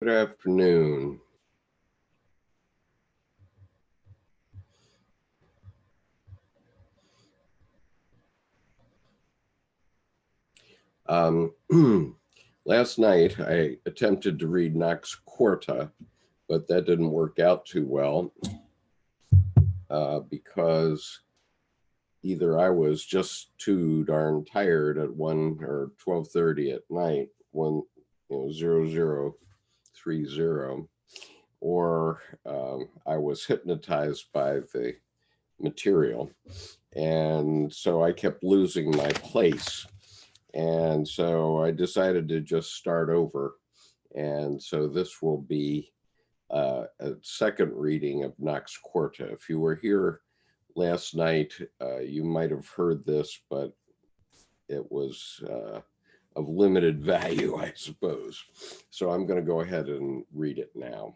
Good afternoon. Last night I attempted to read Nox Quarta, but that didn't work out too well because either I was just too darn tired at 1 or 12:30 at night when 0030, or I was hypnotized by the material, and so I kept losing my place. And so I decided to just start over. And so this will be a second reading of Nox Quarta. If you were here last night, you might have heard this, but it was of limited value, I suppose. So I'm going to go ahead and read it now.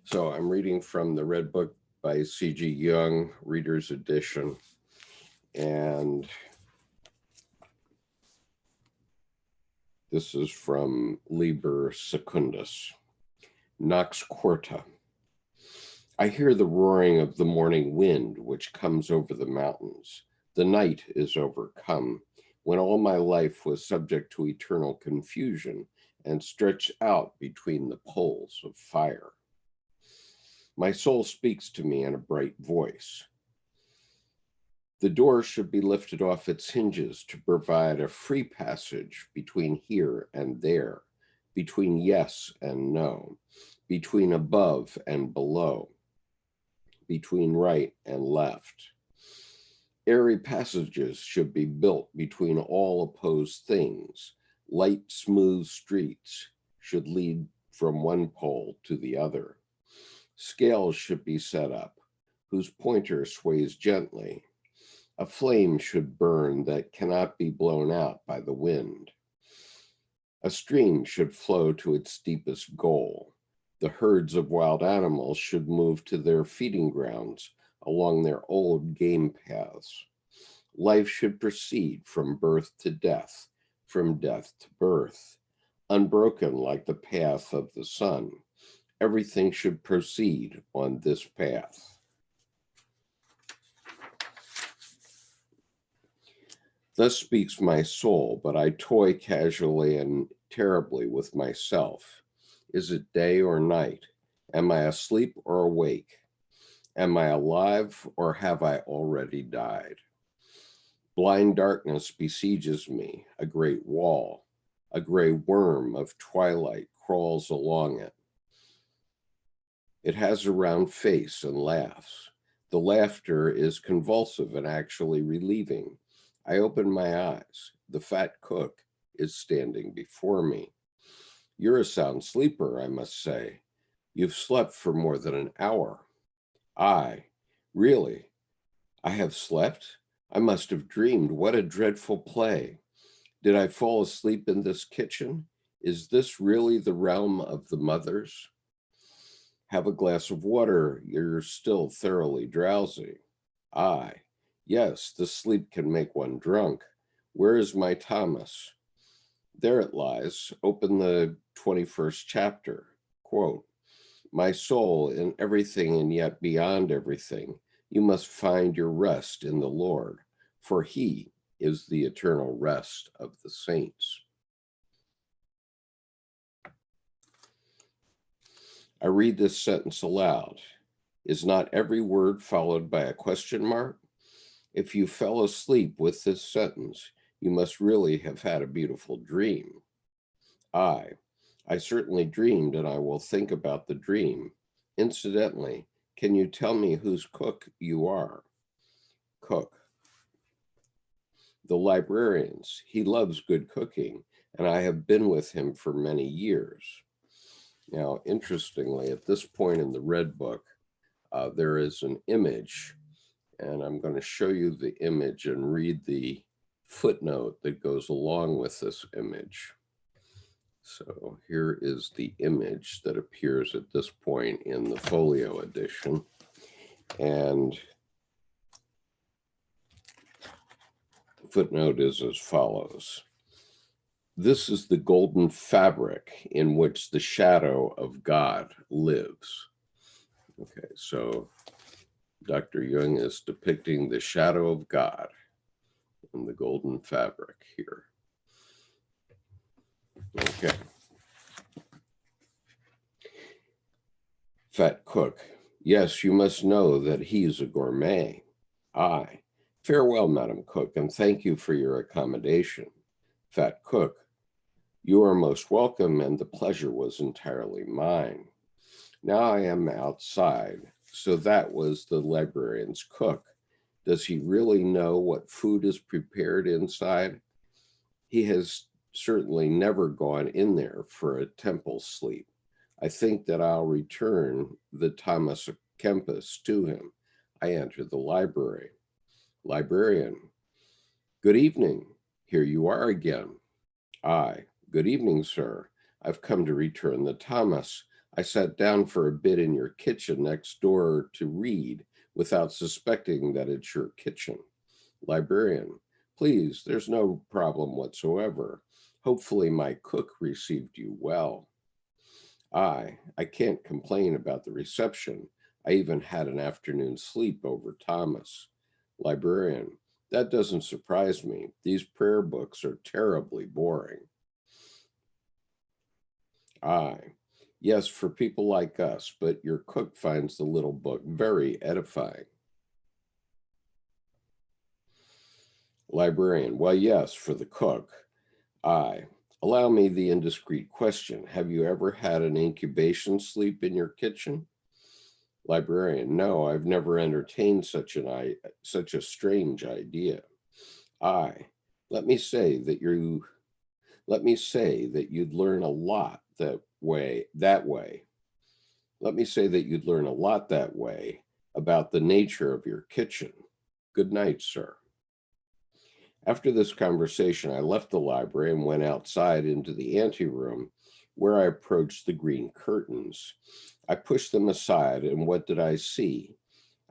So I'm reading from the Red Book by C.G. Jung, Reader's Edition. And this is from Liber Secundus. Nox Quarta. I hear the roaring of the morning wind which comes over the mountains. The night is overcome, when all my life was subject to eternal confusion and stretched out between the poles of fire. My soul speaks to me in a bright voice. The door should be lifted off its hinges to provide a free passage between here and there, between yes and no, between above and below, between right and left. Airy passages should be built between all opposed things. Light, smooth streets should lead from one pole to the other. Scales should be set up, whose pointer sways gently. A flame should burn that cannot be blown out by the wind. A stream should flow to its deepest goal. The herds of wild animals should move to their feeding grounds along their old game paths. Life should proceed from birth to death, from death to birth, unbroken like the path of the sun. Everything should proceed on this path. Thus speaks my soul, but I toy casually and terribly with myself. Is it day or night? Am I asleep or awake? Am I alive or have I already died? Blind darkness besieges me, a great wall. A gray worm of twilight crawls along it. It has a round face and laughs. The laughter is convulsive and actually relieving. I open my eyes. The fat cook is standing before me. You're a sound sleeper, I must say. You've slept for more than an hour. Really? I have slept? I must have dreamed. What a dreadful play. Did I fall asleep in this kitchen? Is this really the realm of the mothers? Have a glass of water. You're still thoroughly drowsy. Yes, the sleep can make one drunk. Where is my Thomas? There it lies. Open the 21st chapter. Quote, my soul, in everything and yet beyond everything, you must find your rest in the Lord, for he is the eternal rest of the saints. I read this sentence aloud. Is not every word followed by a question mark? If you fell asleep with this sentence, you must really have had a beautiful dream. I certainly dreamed, and I will think about the dream. Incidentally, can you tell me whose cook you are? Cook. The librarian's. He loves good cooking, and I have been with him for many years. Now, interestingly, at this point in the Red Book, there is an image, and I'm going to show you the image and read the footnote that goes along with this image. So here is the image that appears at this point in the folio edition. And the footnote is as follows. This is the golden fabric in which the shadow of God lives. Okay, so Dr. Jung is depicting the shadow of God in the golden fabric here. Okay. Fat cook. Yes, you must know that he's a gourmet. Aye. Farewell, Madam Cook, and thank you for your accommodation. Fat cook. You are most welcome, and the pleasure was entirely mine. Now I am outside, so that was the librarian's cook. Does he really know what food is prepared inside? He has certainly never gone in there for a temple sleep. I think that I'll return the Thomas Kempis to him. I enter the library. Librarian. Good evening. Here you are again. Aye. Good evening, sir. I've come to return the Thomas. I sat down for a bit in your kitchen next door to read without suspecting that it's your kitchen. Librarian. Please, there's no problem whatsoever. Hopefully my cook received you well. I can't complain about the reception. I even had an afternoon sleep over Thomas. Librarian. That doesn't surprise me. These prayer books are terribly boring. Yes, for people like us, but your cook finds the little book very edifying. Librarian. Well, yes, for the cook. Allow me the indiscreet question. Have you ever had an incubation sleep in your kitchen? Librarian. No, I've never entertained such a strange idea. Let me say that you'd learn a lot that way. Let me say that you'd learn a lot that way about the nature of your kitchen. Good night, sir. After this conversation, I left the library and went outside into the anteroom, where I approached the green curtains. I pushed them aside, and what did I see?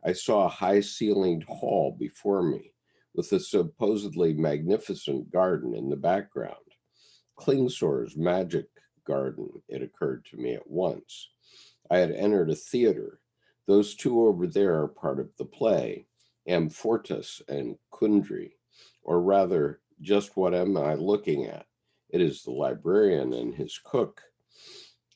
I saw a high-ceilinged hall before me, with a supposedly magnificent garden in the background. Klingsor's magic garden, it occurred to me at once. I had entered a theater. Those two over there are part of the play, Amfortas and Kundry. Or rather, just what am I looking at? It is the librarian and his cook.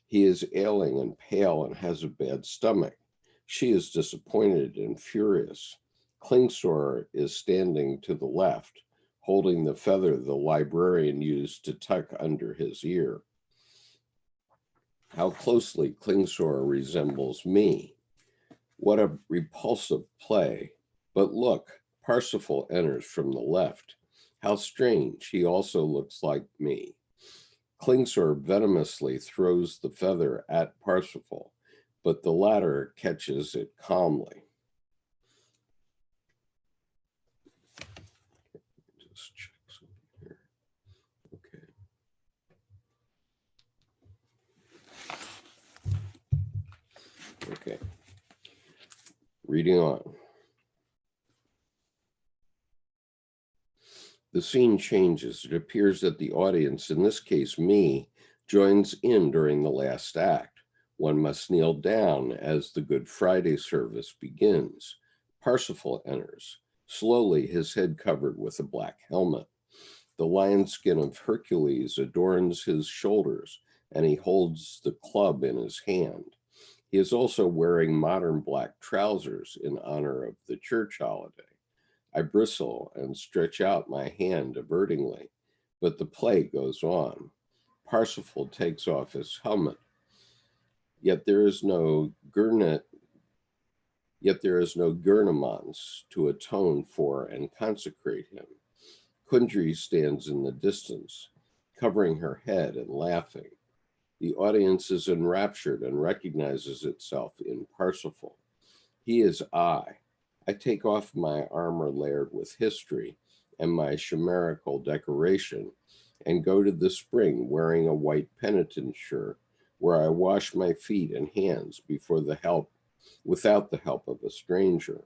He is ailing and pale and has a bad stomach. She is disappointed and furious. Klingsor is standing to the left, holding the feather the librarian used to tuck under his ear. How closely Klingsor resembles me. What a repulsive play. But look, Parsifal enters from the left. How strange, he also looks like me. Klingsor venomously throws the feather at Parsifal, but the latter catches it calmly. Just check something here. Okay. Reading on. The scene changes. It appears that the audience, in this case me, joins in during the last act. One must kneel down as the Good Friday service begins. Parsifal enters, slowly, his head covered with a black helmet. The lion skin of Hercules adorns his shoulders, and he holds the club in his hand. He is also wearing modern black trousers in honor of the church holiday. I bristle and stretch out my hand avertingly, but the play goes on. Parsifal takes off his helmet. Yet there is no Gurnamans to atone for and consecrate him. Kundry stands in the distance, covering her head and laughing. The audience is enraptured and recognizes itself in Parsifal. He is I. I take off my armor layered with history and my chimerical decoration and go to the spring wearing a white penitentiature where I wash my feet and hands without the help of a stranger.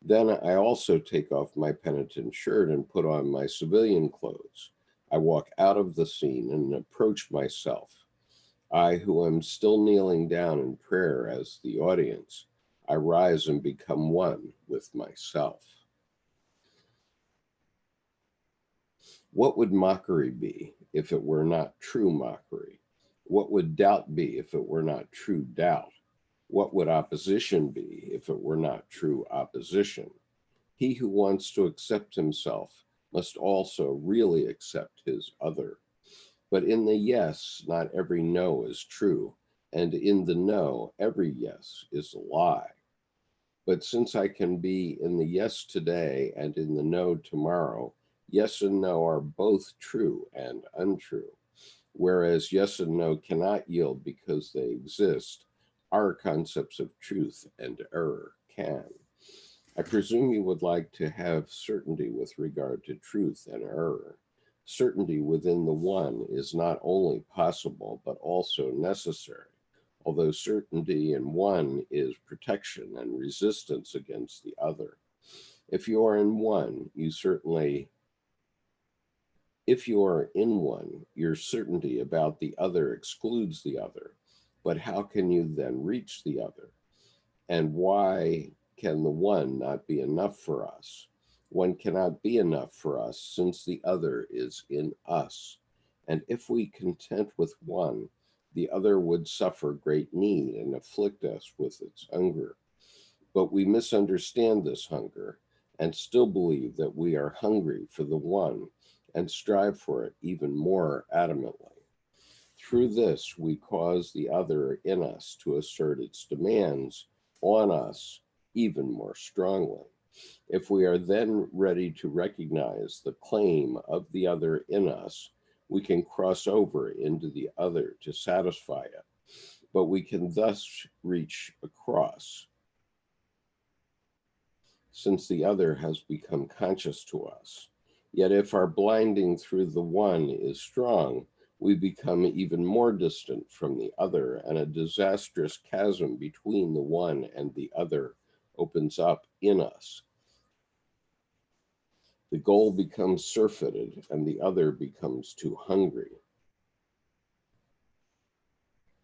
Then I also take off my penitent shirt and put on my civilian clothes. I walk out of the scene and approach myself. I, who am still kneeling down in prayer as the audience, I rise and become one with myself. What would mockery be if it were not true mockery? What would doubt be if it were not true doubt? What would opposition be if it were not true opposition? He who wants to accept himself must also really accept his other. But in the yes, not every no is true, and in the no, every yes is a lie. But since I can be in the yes today and in the no tomorrow, yes and no are both true and untrue. Whereas yes and no cannot yield because they exist, our concepts of truth and error can. I presume you would like to have certainty with regard to truth and error. Certainty within the one is not only possible, but also necessary, although certainty in one is protection and resistance against the other. If you are in one, if you are in one, your certainty about the other excludes the other. But how can you then reach the other? And why can the one not be enough for us? One cannot be enough for us since the other is in us. And if we content with one, the other would suffer great need and afflict us with its hunger. But we misunderstand this hunger and still believe that we are hungry for the one and strive for it even more adamantly. Through this, we cause the other in us to assert its demands on us even more strongly. If we are then ready to recognize the claim of the other in us, we can cross over into the other to satisfy it. But we can thus reach across, since the other has become conscious to us. Yet if our blinding through the one is strong, we become even more distant from the other, and a disastrous chasm between the one and the other opens up in us. The goal becomes surfeited, and the other becomes too hungry.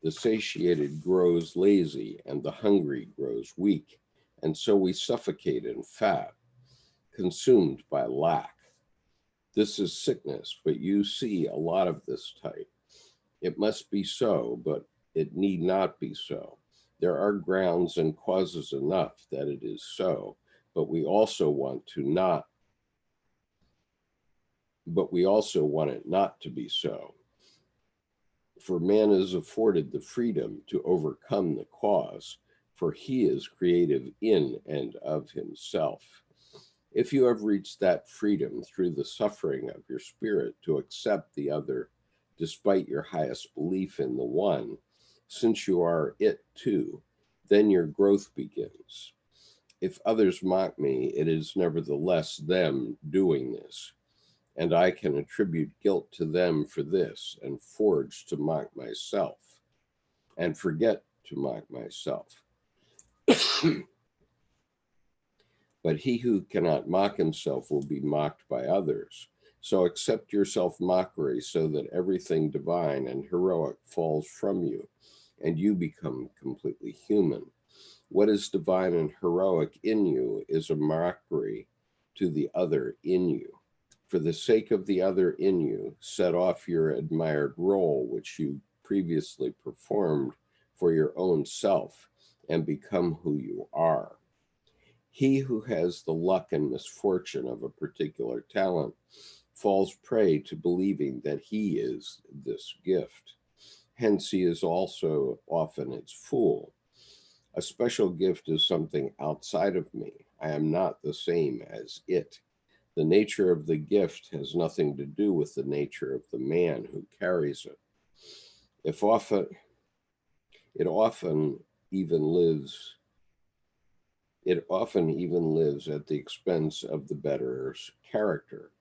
The satiated grows lazy, and the hungry grows weak, and so we suffocate in fat, consumed by lack. This is sickness, but you see a lot of this type. It must be so, but it need not be so. There are grounds and causes enough that it is so, but we also want it not to be so. For man is afforded the freedom to overcome the cause, for he is creative in and of himself. If you have reached that freedom through the suffering of your spirit to accept the other despite your highest belief in the one, since you are it too, then your growth begins. If others mock me, it is nevertheless them doing this, and I can attribute guilt to them for this, and forge to mock myself, and forget to mock myself. But he who cannot mock himself will be mocked by others. So accept your self-mockery so that everything divine and heroic falls from you, and you become completely human. What is divine and heroic in you is a mockery to the other in you. For the sake of the other in you, set off your admired role, which you previously performed for your own self, and become who you are. He who has the luck and misfortune of a particular talent falls prey to believing that he is this gift. Hence, he is also often its fool. A special gift is something outside of me. I am not the same as it. The nature of the gift has nothing to do with the nature of the man who carries it. It often even lives at the expense of the better's character.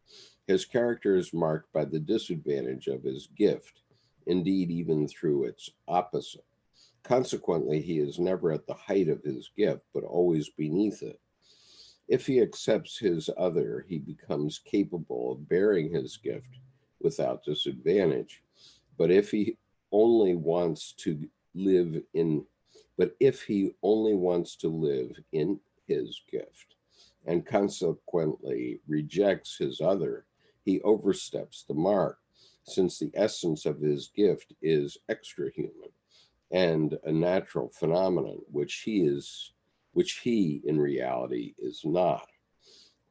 His character is marked by the disadvantage of his gift, indeed even through its opposite. Consequently, he is never at the height of his gift, but always beneath it. If he accepts his other, he becomes capable of bearing his gift, without disadvantage. But if he only wants to live in but if he only wants to live in his gift and consequently rejects his other, he oversteps the mark, since the essence of his gift is extra-human and a natural phenomenon, which he in reality is not.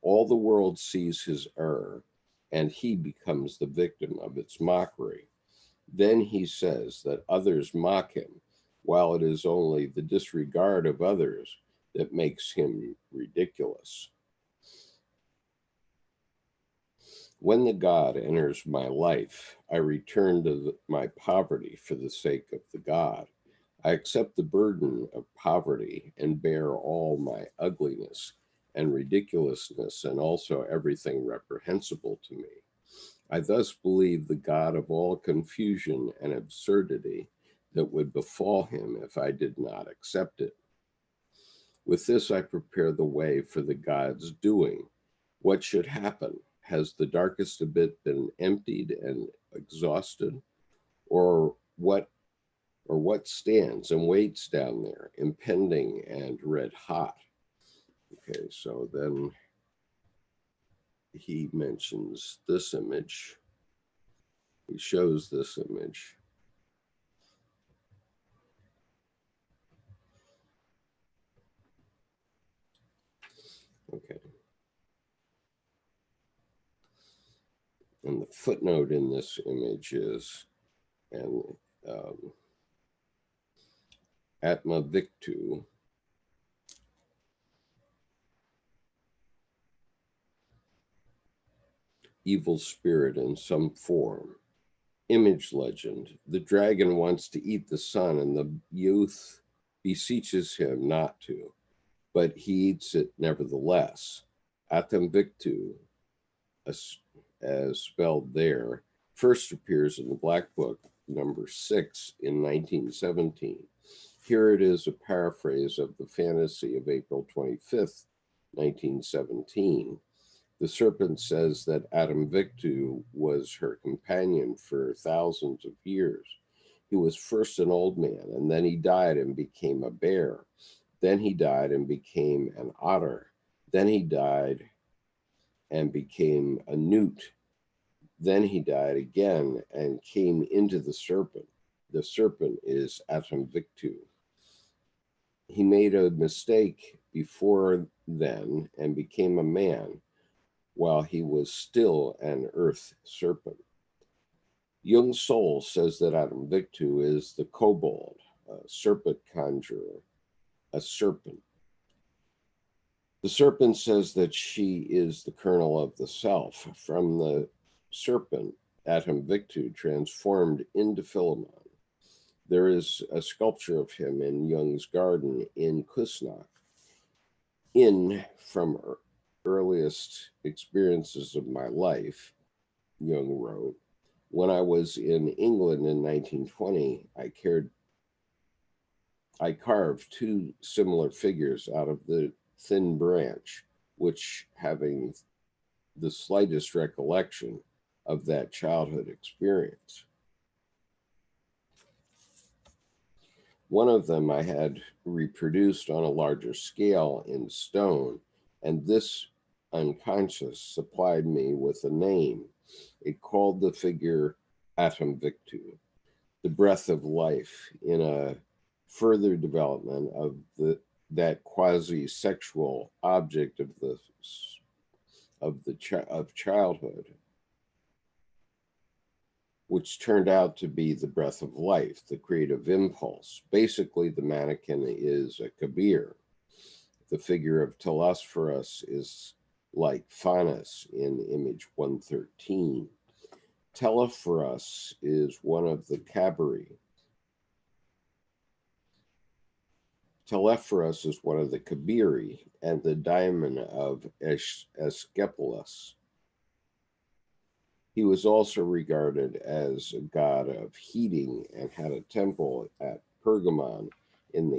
All the world sees his error, and he becomes the victim of its mockery. Then he says that others mock him, while it is only the disregard of others that makes him ridiculous. When the God enters my life, I return to my poverty for the sake of the God. I accept the burden of poverty and bear all my ugliness and ridiculousness and also everything reprehensible to me. I thus believe the God of all confusion and absurdity that would befall him if I did not accept it. With this, I prepare the way for the God's doing. What should happen? Has the darkest abyss been emptied and exhausted? Or what stands and waits down there, impending and red hot? Okay, so then he mentions this image. He shows this image. Okay. And the footnote in this image is, and Atma Victu, evil spirit in some form. Image legend, the dragon wants to eat the sun and the youth beseeches him not to, but he eats it nevertheless. Atam Victu, as spelled there, first appears in the Black Book, number 6, in 1917. Here it is a paraphrase of the fantasy of April 25th, 1917. The serpent says that Adam Victu was her companion for thousands of years. He was first an old man, and then he died and became a bear. Then he died and became an otter. Then he died and became a newt. Then he died again and came into the serpent. The serpent is Atam Victu. He made a mistake before then and became a man while he was still an earth serpent. Jung's soul says that Atam Victu is the kobold, a serpent conjurer, a serpent. The serpent says that she is the kernel of the self. From the serpent, Atam Victu transformed into Philemon. There is a sculpture of him in Jung's garden in Kusnacht. From earliest experiences of my life, Jung wrote, when I was in England in 1920, I carved two similar figures out of the thin branch, which having the slightest recollection of that childhood experience. One of them I had reproduced on a larger scale in stone, and this unconscious supplied me with a name. It called the figure Atam Victu, the breath of life, in a further development of that quasi-sexual object of childhood, which turned out to be the breath of life, the creative impulse. Basically, the mannequin is a Kabir. The figure of Telesphorus is like Phanes in image 113. Telesphorus is one of the Kabiri. Telesphorus is one of the Kabiri and the daimon of Asclepius. He was also regarded as a god of heating and had a temple at Pergamon in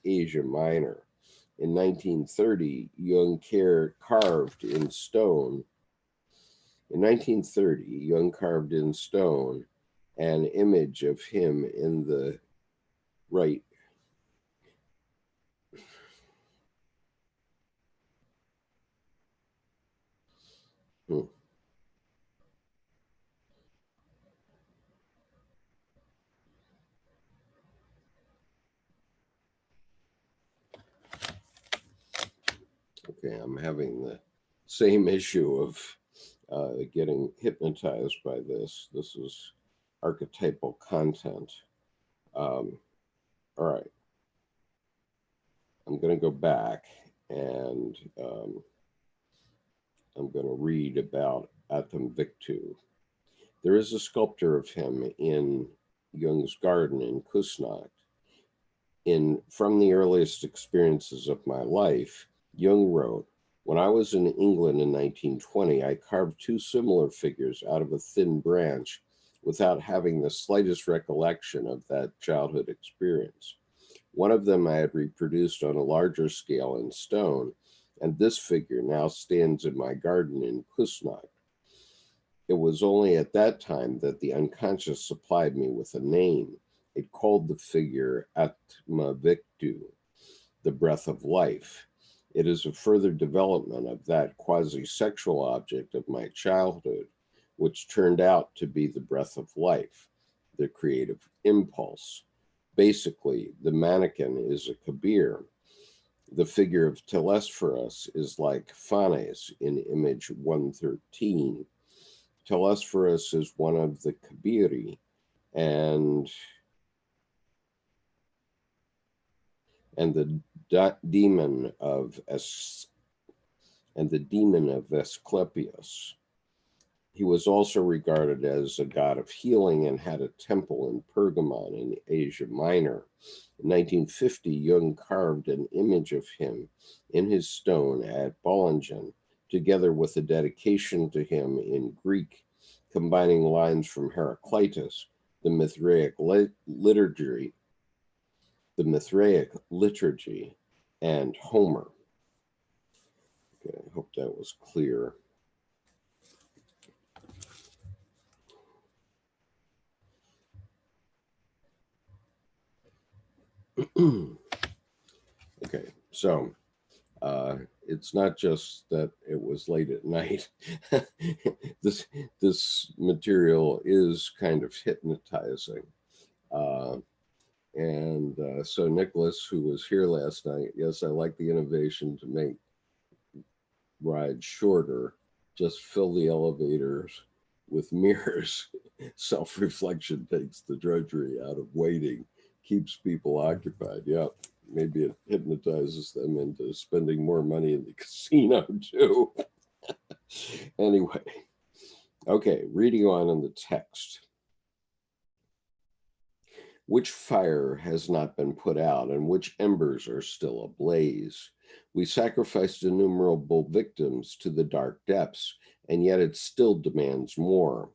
Asia Minor. In 1930, Jung carved in stone In 1930, Jung carved in stone an image of him in the right. Hmm. Okay, I'm having the same issue of getting hypnotized by this. This is archetypal content. All right, I'm going to go back and I'm going to read about Atom Victu. There is a sculpture of him in Jung's garden in Kusnacht. From the earliest experiences of my life, Jung wrote, when I was in England in 1920, I carved two similar figures out of a thin branch without having the slightest recollection of that childhood experience. One of them I had reproduced on a larger scale in stone, and this figure now stands in my garden in Kusnacht. It was only at that time that the unconscious supplied me with a name. It called the figure Atma Victu, the breath of life. It is a further development of that quasi-sexual object of my childhood, which turned out to be the breath of life, the creative impulse. Basically, the mannequin is a Kabir. The figure of Telesphorus is like Phanes in image 113. Telesphorus is one of the Kabiri, and the demon of Asclepius. He was also regarded as a god of healing and had a temple in Pergamon in Asia Minor. In 1950, Jung carved an image of him in his stone at Bollingen, together with a dedication to him in Greek, combining lines from Heraclitus, the Mithraic liturgy, and Homer. Okay, I hope that was clear. Okay, so it's not just that it was late at night. this material is kind of hypnotizing. So Nicholas, who was here last night, yes, I like the innovation to make rides shorter. Just fill the elevators with mirrors. Self-reflection takes the drudgery out of waiting, keeps people occupied. Yep. Maybe it hypnotizes them into spending more money in the casino too. Anyway, okay, reading on in the text. Which fire has not been put out, and which embers are still ablaze? We sacrificed innumerable victims to the dark depths, and yet it still demands more.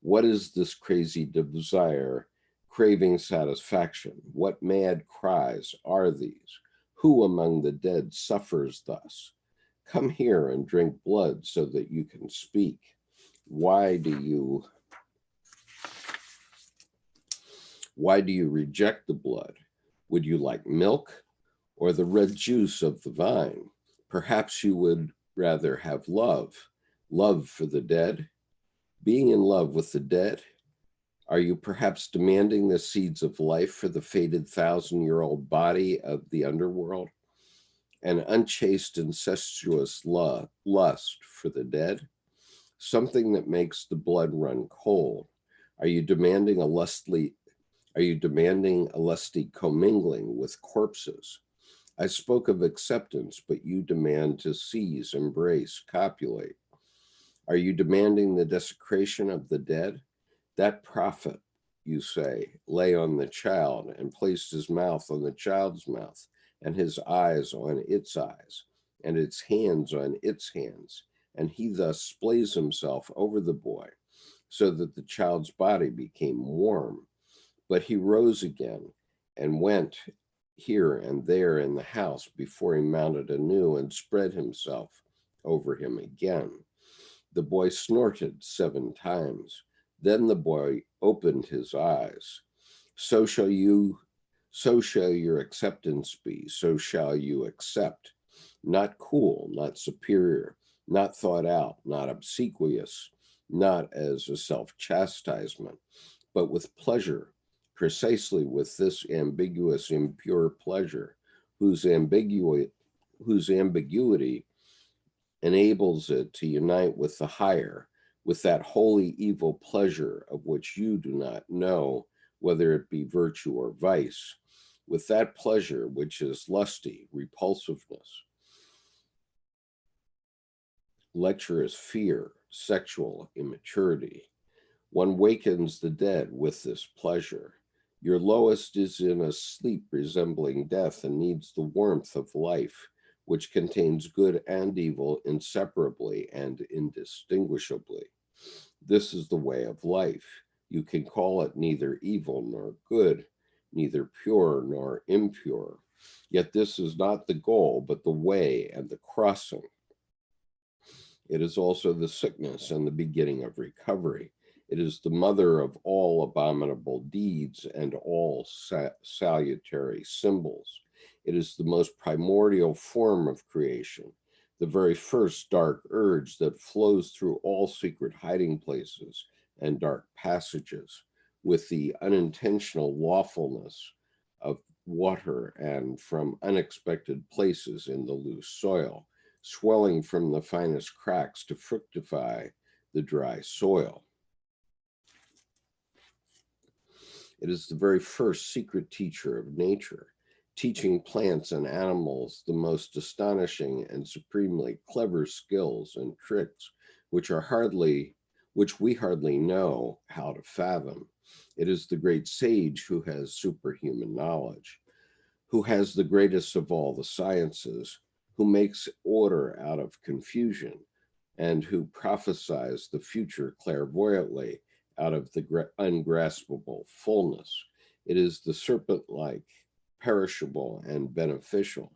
What is this crazy desire, craving satisfaction? What mad cries are these? Who among the dead suffers thus? Come here and drink blood so that you can speak. Why do you reject the blood? Would you like milk or the red juice of the vine? Perhaps you would rather have love for the dead, being in love with the dead. Are you perhaps demanding the seeds of life for the fated 1,000-year-old body of the underworld? An unchaste, incestuous lust for the dead? Something that makes the blood run cold? Are you demanding a lusty commingling with corpses? I spoke of acceptance, but you demand to seize, embrace, copulate. Are you demanding the desecration of the dead? That prophet, you say, lay on the child and placed his mouth on the child's mouth, and his eyes on its eyes, and its hands on its hands, and he thus splays himself over the boy, so that the child's body became warm. But he rose again and went here and there in the house before he mounted anew and spread himself over him again. The boy snorted 7 times. Then the boy opened his eyes. So shall your acceptance be, so shall you accept. Not cool, not superior, not thought out, not obsequious, not as a self-chastisement, but with pleasure, precisely with this ambiguous, impure pleasure, whose ambiguity enables it to unite with the higher, with that holy evil pleasure of which you do not know whether it be virtue or vice, with that pleasure which is lusty, repulsiveness, lecherous fear, sexual immaturity. One wakens the dead with this pleasure. Your lowest is in a sleep resembling death and needs the warmth of life, which contains good and evil inseparably and indistinguishably. This is the way of life. You can call it neither evil nor good, neither pure nor impure. Yet this is not the goal, but the way and the crossing. It is also the sickness and the beginning of recovery. It is the mother of all abominable deeds and all salutary symbols. It is the most primordial form of creation, the very first dark urge that flows through all secret hiding places and dark passages, with the unintentional lawfulness of water and from unexpected places in the loose soil, swelling from the finest cracks to fructify the dry soil. It is the very first secret teacher of nature, teaching plants and animals the most astonishing and supremely clever skills and tricks which we hardly know how to fathom. It is the great sage who has superhuman knowledge, who has the greatest of all the sciences, who makes order out of confusion, and who prophesies the future clairvoyantly out of the ungraspable fullness. It is the serpent-like, perishable, and beneficial,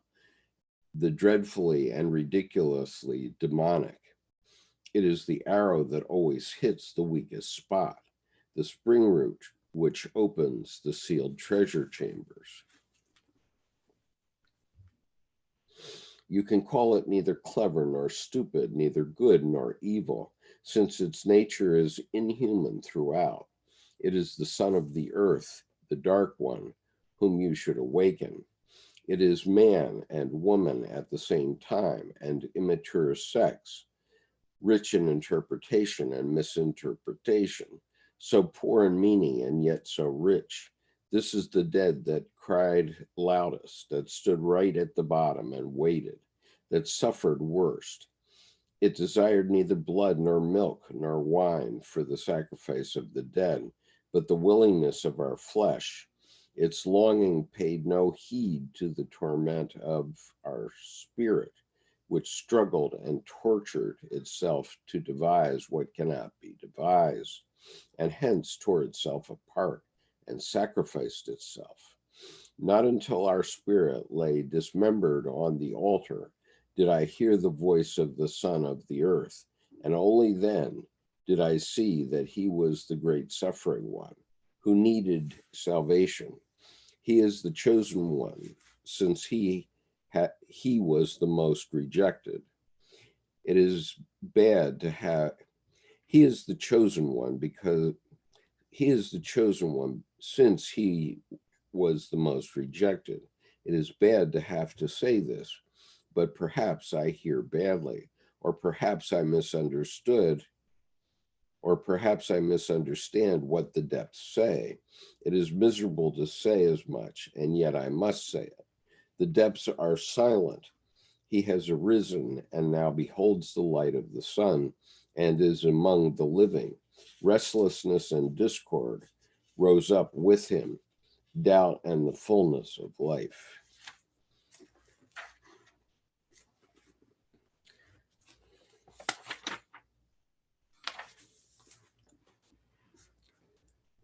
the dreadfully and ridiculously demonic. It is the arrow that always hits the weakest spot, the spring root which opens the sealed treasure chambers. You can call it neither clever nor stupid, neither good nor evil, since its nature is inhuman throughout. It is the son of the earth, the dark one, whom you should awaken. It is man and woman at the same time, and immature sex, rich in interpretation and misinterpretation, so poor in meaning and yet so rich. This is the dead that cried loudest, that stood right at the bottom and waited, that suffered worst. It desired neither blood nor milk nor wine for the sacrifice of the dead, but the willingness of our flesh. Its longing paid no heed to the torment of our spirit, which struggled and tortured itself to devise what cannot be devised, and hence tore itself apart and sacrificed itself. Not until our spirit lay dismembered on the altar did I hear the voice of the Son of the earth, and only then did I see that he was the great suffering one, who needed salvation. He is the chosen one, since he was the most rejected. It is bad to have, he is the chosen one because he is the chosen one since he was the most rejected. It is bad to have to say this, but perhaps I hear badly, or perhaps I misunderstood, or perhaps I misunderstand what the depths say. It is miserable to say as much, and yet I must say it. The depths are silent. He has arisen and now beholds the light of the sun and is among the living. Restlessness and discord rose up with him, doubt and the fullness of life.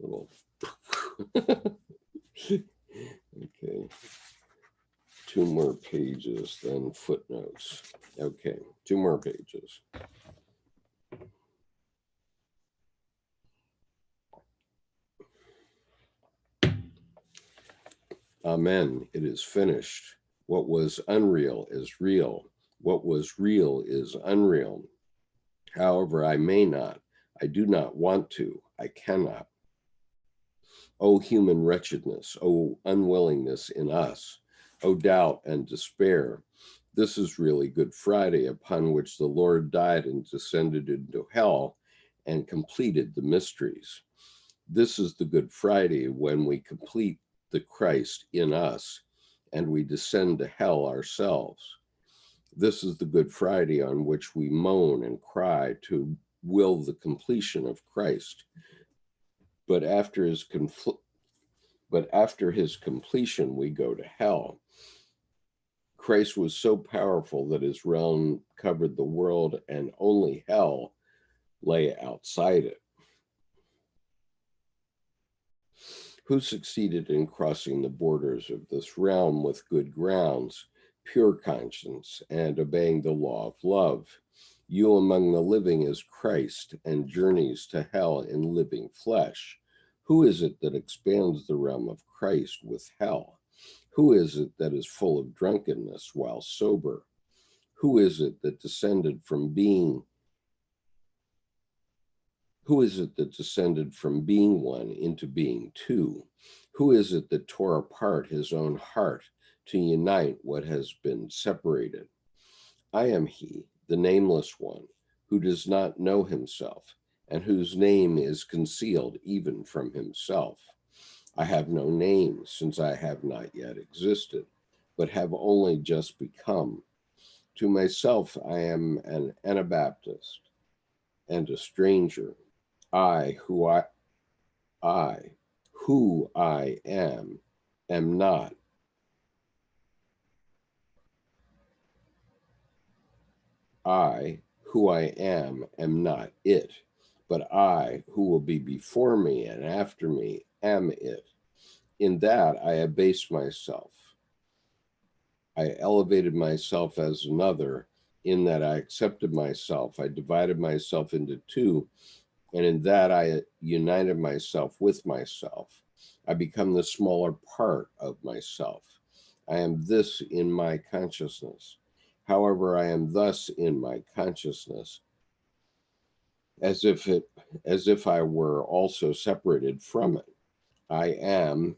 Little okay. 2 more pages, then footnotes. Okay, 2 more pages. Amen. It is finished. What was unreal is real. What was real is unreal. However, I may not. I do not want to. I cannot. O human wretchedness, O unwillingness in us, O doubt and despair. This is really Good Friday, upon which the Lord died and descended into hell and completed the mysteries. This is the Good Friday when we complete the Christ in us and we descend to hell ourselves. This is the Good Friday on which we moan and cry to will the completion of Christ. But after his completion, we go to hell. Christ was so powerful that his realm covered the world and only hell lay outside it. Who succeeded in crossing the borders of this realm with good grounds, pure conscience, and obeying the law of love? You among the living is Christ and journeys to hell in living flesh. Who is it that expands the realm of Christ with hell? Who is it that is full of drunkenness while sober? Who is it that descended from being one into being two? Who is it that tore apart his own heart to unite what has been separated? I am he, the nameless one, who does not know himself, and whose name is concealed even from himself. I have no name, since I have not yet existed, but have only just become. To myself I am an Anabaptist and a stranger. I, who I am not. I, who I am not it, but I, who will be before me and after me, am it. In that I abased myself. I elevated myself as another. In that I accepted myself. I divided myself into two, and in that I united myself with myself. I become the smaller part of myself. I am this in my consciousness. However, I am thus in my consciousness, as if I were also separated from it. I am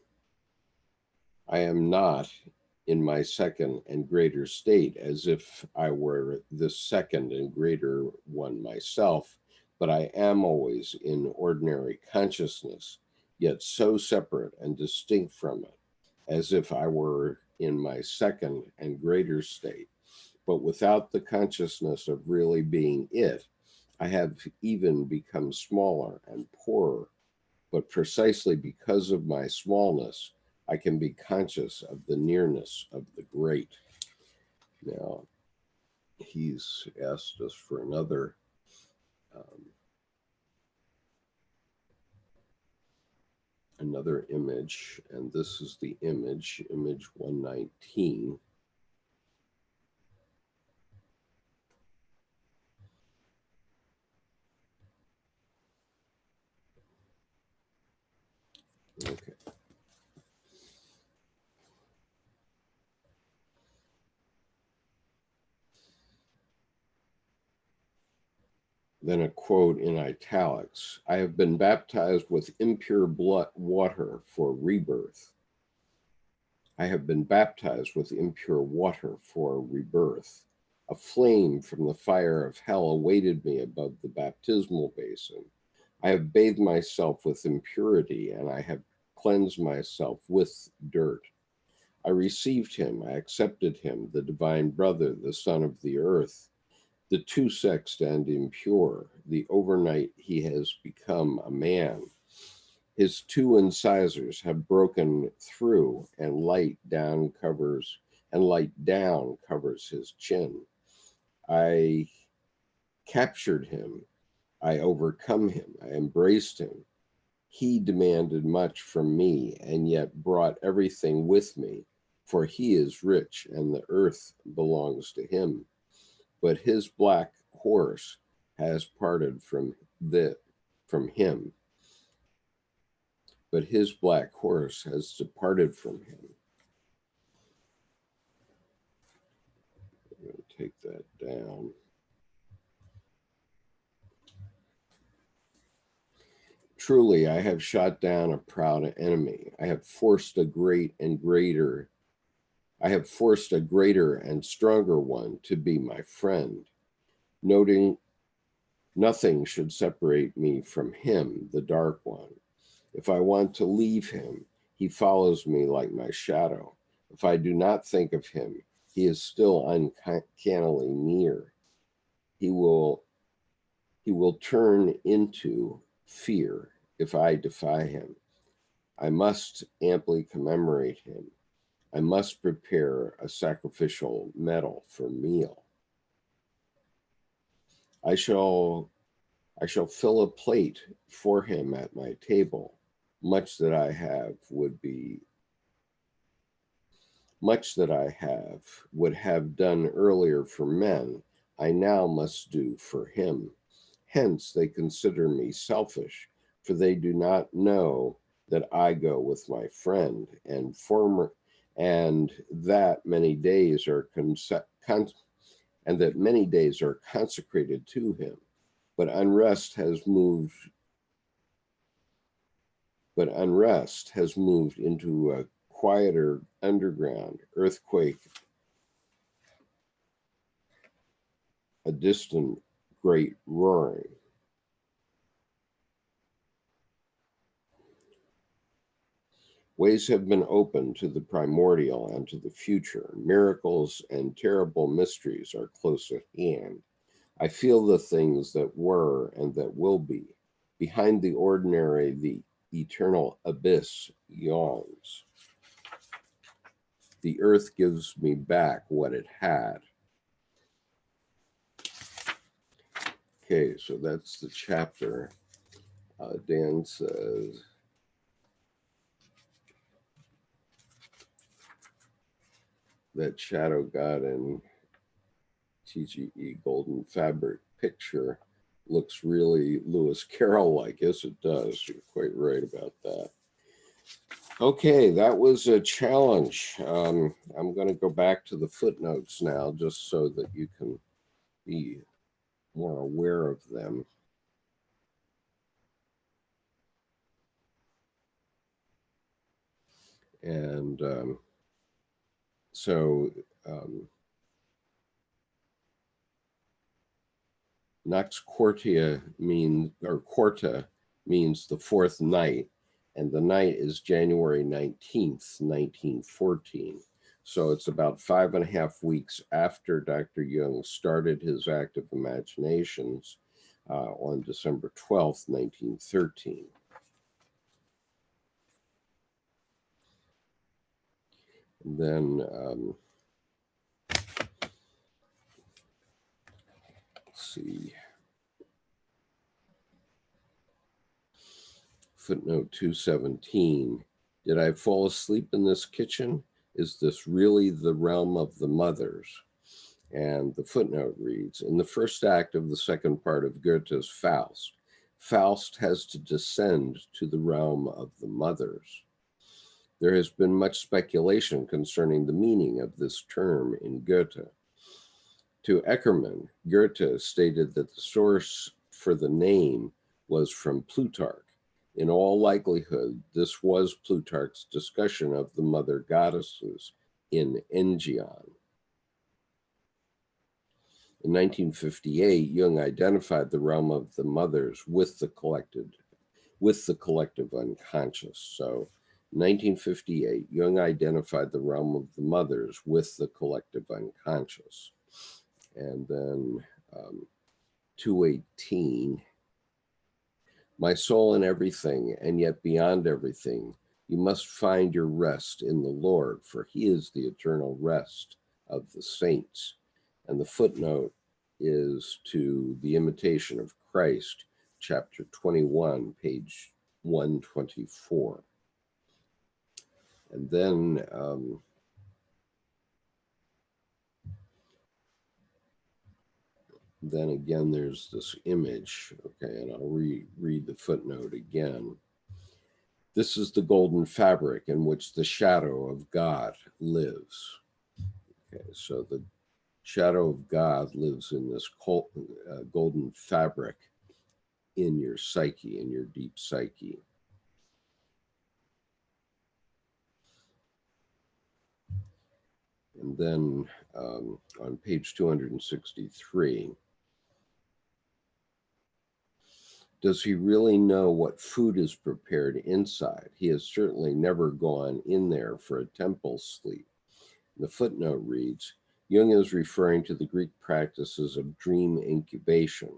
not in my second and greater state, as if I were this second and greater one myself, but I am always in ordinary consciousness, yet so separate and distinct from it, as if I were in my second and greater state. But without the consciousness of really being it, I have even become smaller and poorer. But precisely because of my smallness, I can be conscious of the nearness of the great. Now, he's asked us for another image, and this is the image 119. Okay. Then a quote in italics. I have been baptized with impure blood water for rebirth. I have been baptized with impure water for rebirth. A flame from the fire of hell awaited me above the baptismal basin. I have bathed myself with impurity, and I have cleansed myself with dirt. I received him, I accepted him, the divine brother, the son of the earth, the two-sexed and impure. The overnight he has become a man. His two incisors have broken through, and light down covers his chin. I captured him. I overcome him. I embraced him. He demanded much from me, and yet brought everything with me, for he is rich, and the earth belongs to him. But his black horse has parted from him. But his black horse has departed from him. take that down. Truly, I have shot down a proud enemy. I have forced a greater and stronger one to be my friend. Noting nothing should separate me from him, the dark one. If I want to leave him, he follows me like my shadow. If I do not think of him, he is still uncannily near. He will turn into fear if I defy him. I must amply commemorate him. I must prepare a sacrificial meal for meal. I shall fill a plate for him at my table. Much that I would have done earlier for men, I now must do for him. Hence they consider me selfish, for they do not know that I go with my friend, and that many days are consecrated to him. But unrest has moved into a quieter underground earthquake, a distant great roaring. Ways have been opened to the primordial and to the future. Miracles and terrible mysteries are close at hand. I feel the things that were and that will be. Behind the ordinary, the eternal abyss yawns. The earth gives me back what it had. Okay, so that's the chapter. Dan says, that shadow god in TGE Golden Fabric picture looks really Lewis Carroll-like. Yes, it does. You're quite right about that. Okay, that was a challenge. I'm going to go back to the footnotes now, just so that you can be more aware of them. And Nox Quarta means the fourth night, and the night is January 19th, 1914. So it's about 5.5 weeks after Dr. Jung started his active imaginations on December 12th, 1913. And then let's see. Footnote 217. Did I fall asleep in this kitchen? Is this really the realm of the mothers? And the footnote reads, in the first act of the second part of Goethe's Faust, Faust has to descend to the realm of the mothers. There has been much speculation concerning the meaning of this term in Goethe. To Eckermann, Goethe stated that the source for the name was from Plutarch. In all likelihood, this was Plutarch's discussion of the mother goddesses in Engion. In 1958, Jung identified the realm of the mothers with the collective unconscious. So, 1958, Jung identified the realm of the mothers with the collective unconscious. And then 218, my soul in everything, and yet beyond everything, you must find your rest in the Lord, for he is the eternal rest of the saints. And the footnote is to The Imitation of Christ, chapter 21, page 124. And then again, there's this image, okay, and I'll read the footnote again. This is the golden fabric in which the shadow of God lives. Okay, so the Shadow of God lives in this golden fabric in your psyche, in your deep psyche. And then on page 263, does he really know what food is prepared inside? He has certainly never gone in there for a temple sleep. The footnote reads, Jung is referring to the Greek practices of dream incubation.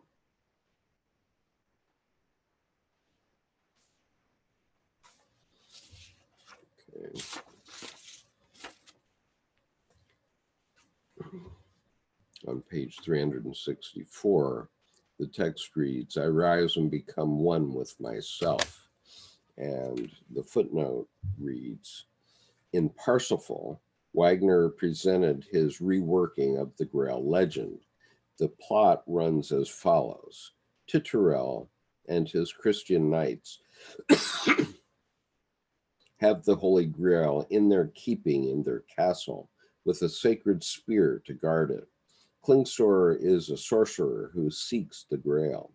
Okay. On page 364, the text reads, I rise and become one with myself. And the footnote reads, in Parsifal, Wagner presented his reworking of the Grail Legend. The plot runs as follows. Titurel and his Christian knights have the Holy Grail in their keeping in their castle with a sacred spear to guard it. Klingsor is a sorcerer who seeks the Grail.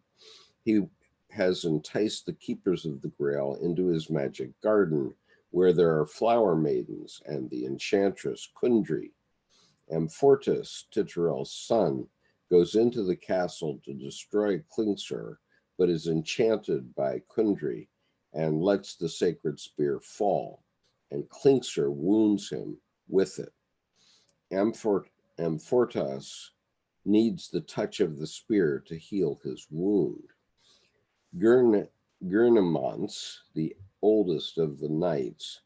He has enticed the keepers of the Grail into his magic garden, where there are flower maidens and the enchantress Kundry. Amfortas, Titurel's son, goes into the castle to destroy Klingsor, but is enchanted by Kundry and lets the sacred spear fall, and Klingsor wounds him with it. Amfortas needs the touch of the spear to heal his wound. Gurnemans, the oldest of the knights,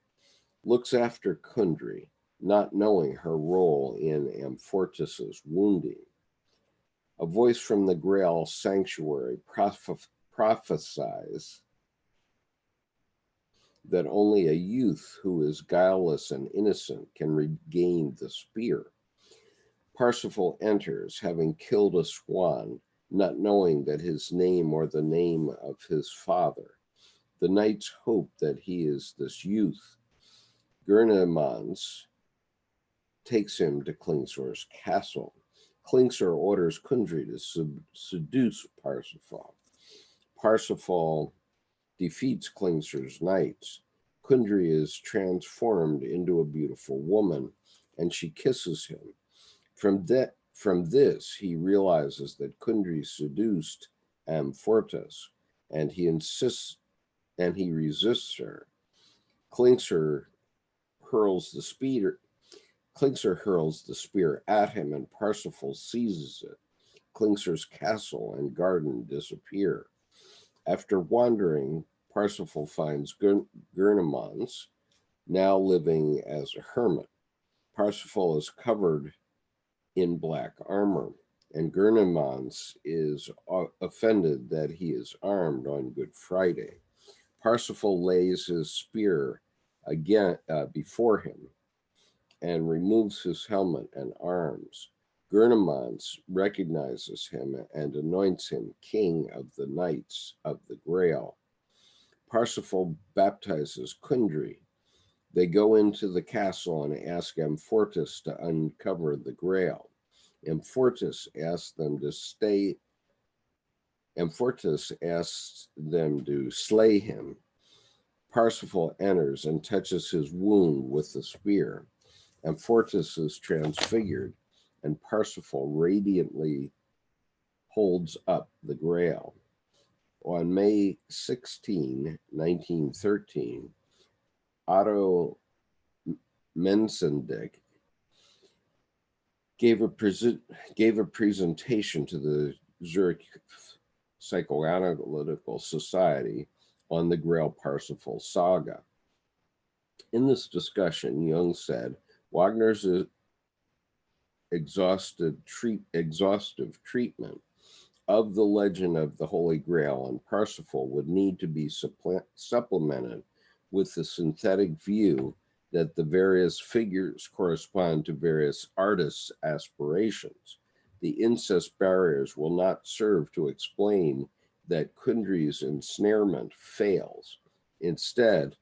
looks after Kundry, not knowing her role in Amfortas's wounding. A voice from the Grail sanctuary prophesies that only a youth who is guileless and innocent can regain the spear. Parsifal enters, having killed a swan, not knowing that his name or the name of his father. The knights hope that he is this youth. Gurnemans takes him to Klingsor's castle. Klingsor orders Kundry to seduce Parsifal. Parsifal defeats Klingsor's knights. Kundry is transformed into a beautiful woman, and she kisses him. From this, he realizes that Kundry seduced Amfortas, and he resists her. Klingsor hurls the spear at him, and Parsifal seizes it. Klingsor's castle and garden disappear. After wandering, Parsifal finds Gurnemans, now living as a hermit. Parsifal is covered in black armor, and Gurnemans is offended that he is armed on Good Friday. Parsifal lays his spear again before him and removes his helmet and arms. Gurnemans recognizes him and anoints him king of the Knights of the Grail. Parsifal baptizes Kundry. They go into the castle and ask Amfortas to uncover the Grail. Amfortas asks them to slay him. Parsifal enters and touches his wound with the spear. Amfortas is transfigured, and Parsifal radiantly holds up the Grail. On May 16, 1913, Otto Mensendek gave a presentation to the Zurich Psychoanalytical Society on the Grail Parsifal saga. In this discussion, Jung said, Wagner's exhaustive treatment of the legend of the Holy Grail and Parsifal would need to be supplemented with the synthetic view that the various figures correspond to various artists' aspirations. The incest barriers will not serve to explain that Kundry's ensnarement fails. Instead,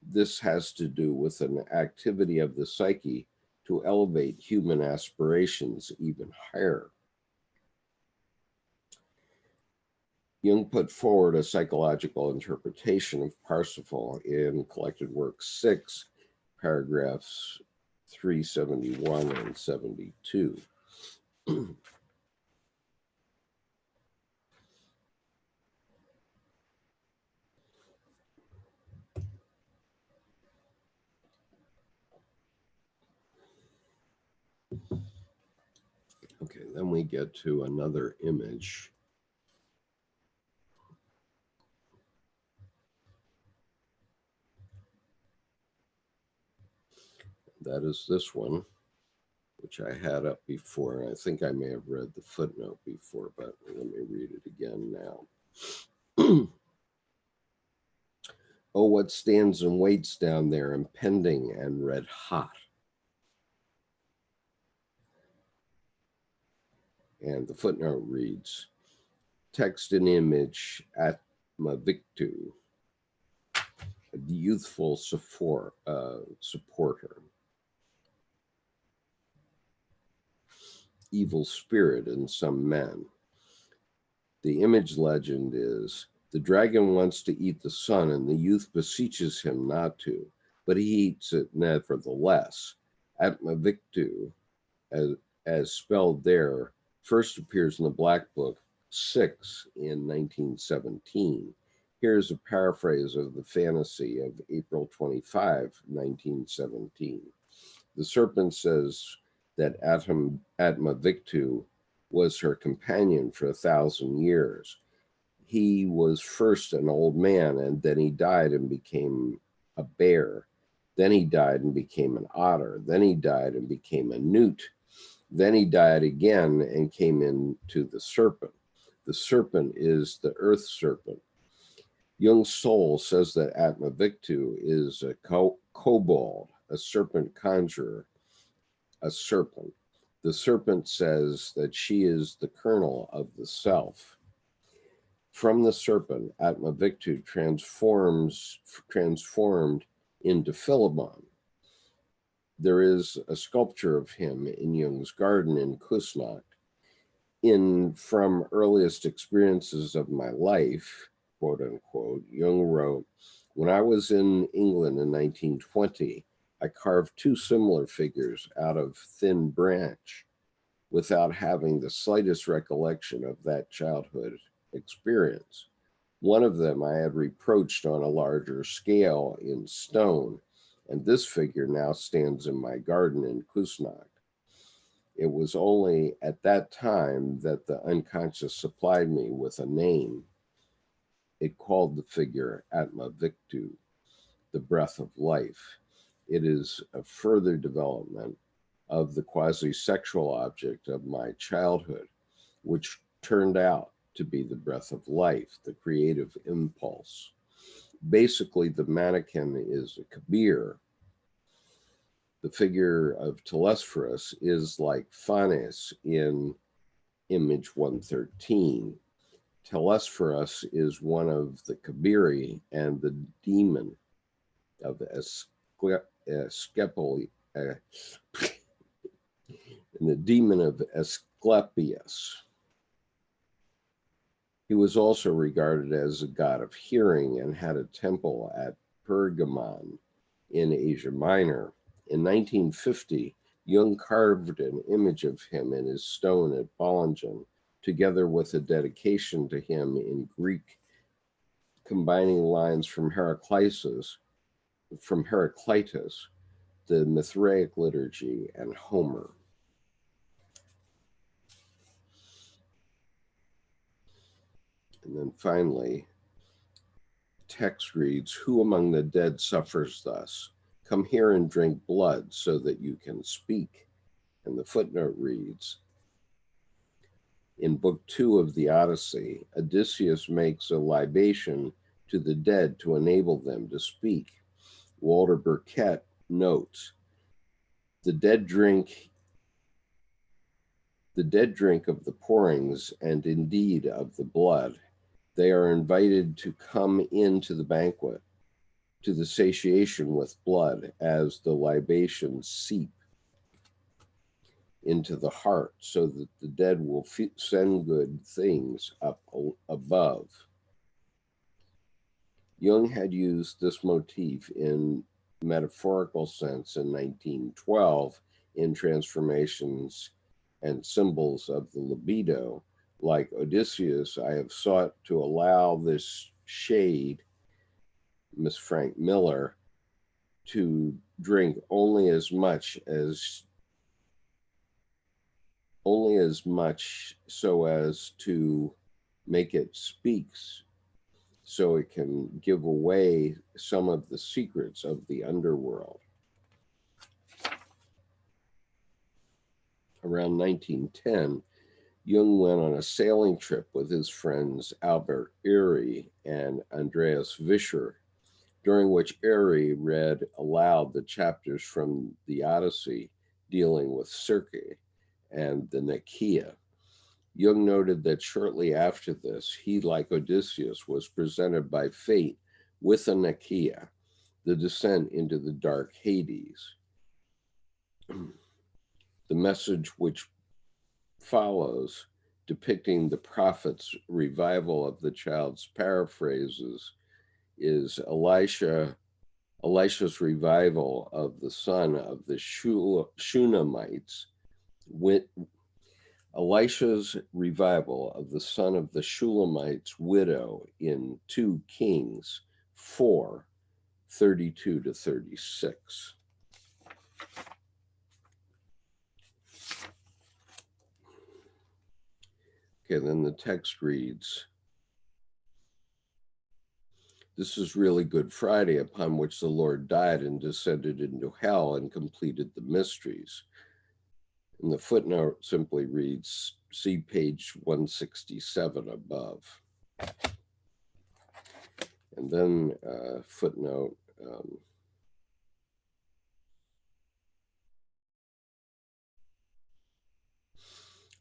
this has to do with an activity of the psyche to elevate human aspirations even higher. Jung put forward a psychological interpretation of Parsifal in collected work 6, paragraphs 371 and 72. Okay, then we get to another image. That is this one, which I had up before. I think I may have read the footnote before, but let me read it again now. Oh, what stands and waits down there, impending and red hot. And the footnote reads, text and image Atma Victu, the youthful supporter. Evil spirit in some men. The image legend is, the dragon wants to eat the sun and the youth beseeches him not to, but he eats it nevertheless. Atma Victu, as spelled there, first appears in the Black Book 6 in 1917. Here's a paraphrase of the fantasy of April 25, 1917. The serpent says that Atma Victu was her companion for 1,000 years. He was first an old man, and then he died and became a bear. Then he died and became an otter. Then he died and became a newt. Then he died again and came into the serpent. The serpent is the earth serpent. Jung's soul says that Atma Victu is a kobold, a serpent conjurer, a serpent. The serpent says that she is the kernel of the self. From the serpent, Atma Victu transformed into Philemon. There is a sculpture of him in Jung's garden in Kusnacht. From earliest experiences of my life, quote unquote, Jung wrote, when I was in England in 1920, I carved 2 similar figures out of thin branch without having the slightest recollection of that childhood experience. One of them I had reproached on a larger scale in stone, and this figure now stands in my garden in Kusnacht. It was only at that time that the unconscious supplied me with a name. It called the figure Atma Victu, the breath of life. It is a further development of the quasi-sexual object of my childhood, which turned out to be the breath of life, the creative impulse. Basically, the mannequin is a Kabir. The figure of Telesphorus is like Phanes in image 113. Telesphorus is one of the Kabiri and the demon of and the demon of Asclepius. He was also regarded as a god of hearing and had a temple at Pergamon in Asia Minor. In 1950, Jung carved an image of him in his stone at Bollingen, together with a dedication to him in Greek, combining lines from Heraclitus, the Mithraic liturgy, and Homer. And then finally, text reads, who among the dead suffers thus? Come here and drink blood so that you can speak. And the footnote reads, in Book 2 of the Odyssey, Odysseus makes a libation to the dead to enable them to speak. Walter Burkett notes, the dead drink of the pourings and indeed of the blood. They are invited to come into the banquet, to the satiation with blood as the libations seep. into the heart so that the dead will send good things up above. Jung had used this motif in metaphorical sense in 1912 in Transformations and Symbols of the Libido. Like Odysseus, I have sought to allow this shade, Miss Frank Miller, to drink only as much so as to make it speaks, so it can give away some of the secrets of the underworld. Around 1910, Jung went on a sailing trip with his friends Albert Ehre and Andreas Vischer, during which Ehre read aloud the chapters from the Odyssey dealing with Circe and the Nicaea. Jung noted that shortly after this, he, like Odysseus, was presented by fate with a Nicaea, the descent into the dark Hades. The message which follows, depicting the prophet's revival of the child's paraphrases, is Elisha's revival of the son of the Shunammite Elisha's revival of the son of the Shulamite's widow in 2 Kings 4, 32 to 36. Okay, then the text reads, "This is really Good Friday, upon which the Lord died and descended into hell and completed the mysteries." And the footnote simply reads, see page 167 above. And then footnote,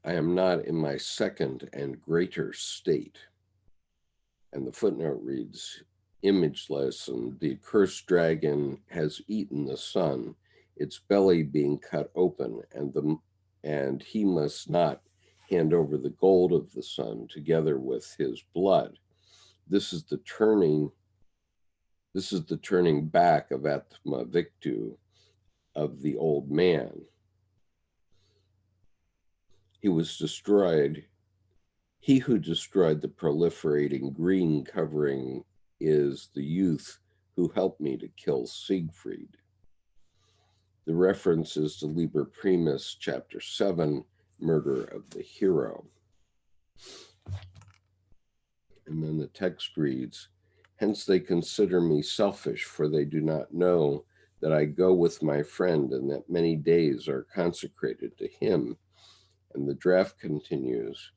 I am not in my second and greater state. And the footnote reads, image lesson, the accursed dragon has eaten the sun, its belly being cut open, and he must not hand over the gold of the sun together with his blood. This is the turning back of Atma Victu, of the old man. He who destroyed the proliferating green covering is the youth who helped me to kill Siegfried. The reference is to Liber Primus, Chapter 7, Murder of the Hero. And then the text reads, hence they consider me selfish, for they do not know that I go with my friend and that many days are consecrated to him. And the draft continues,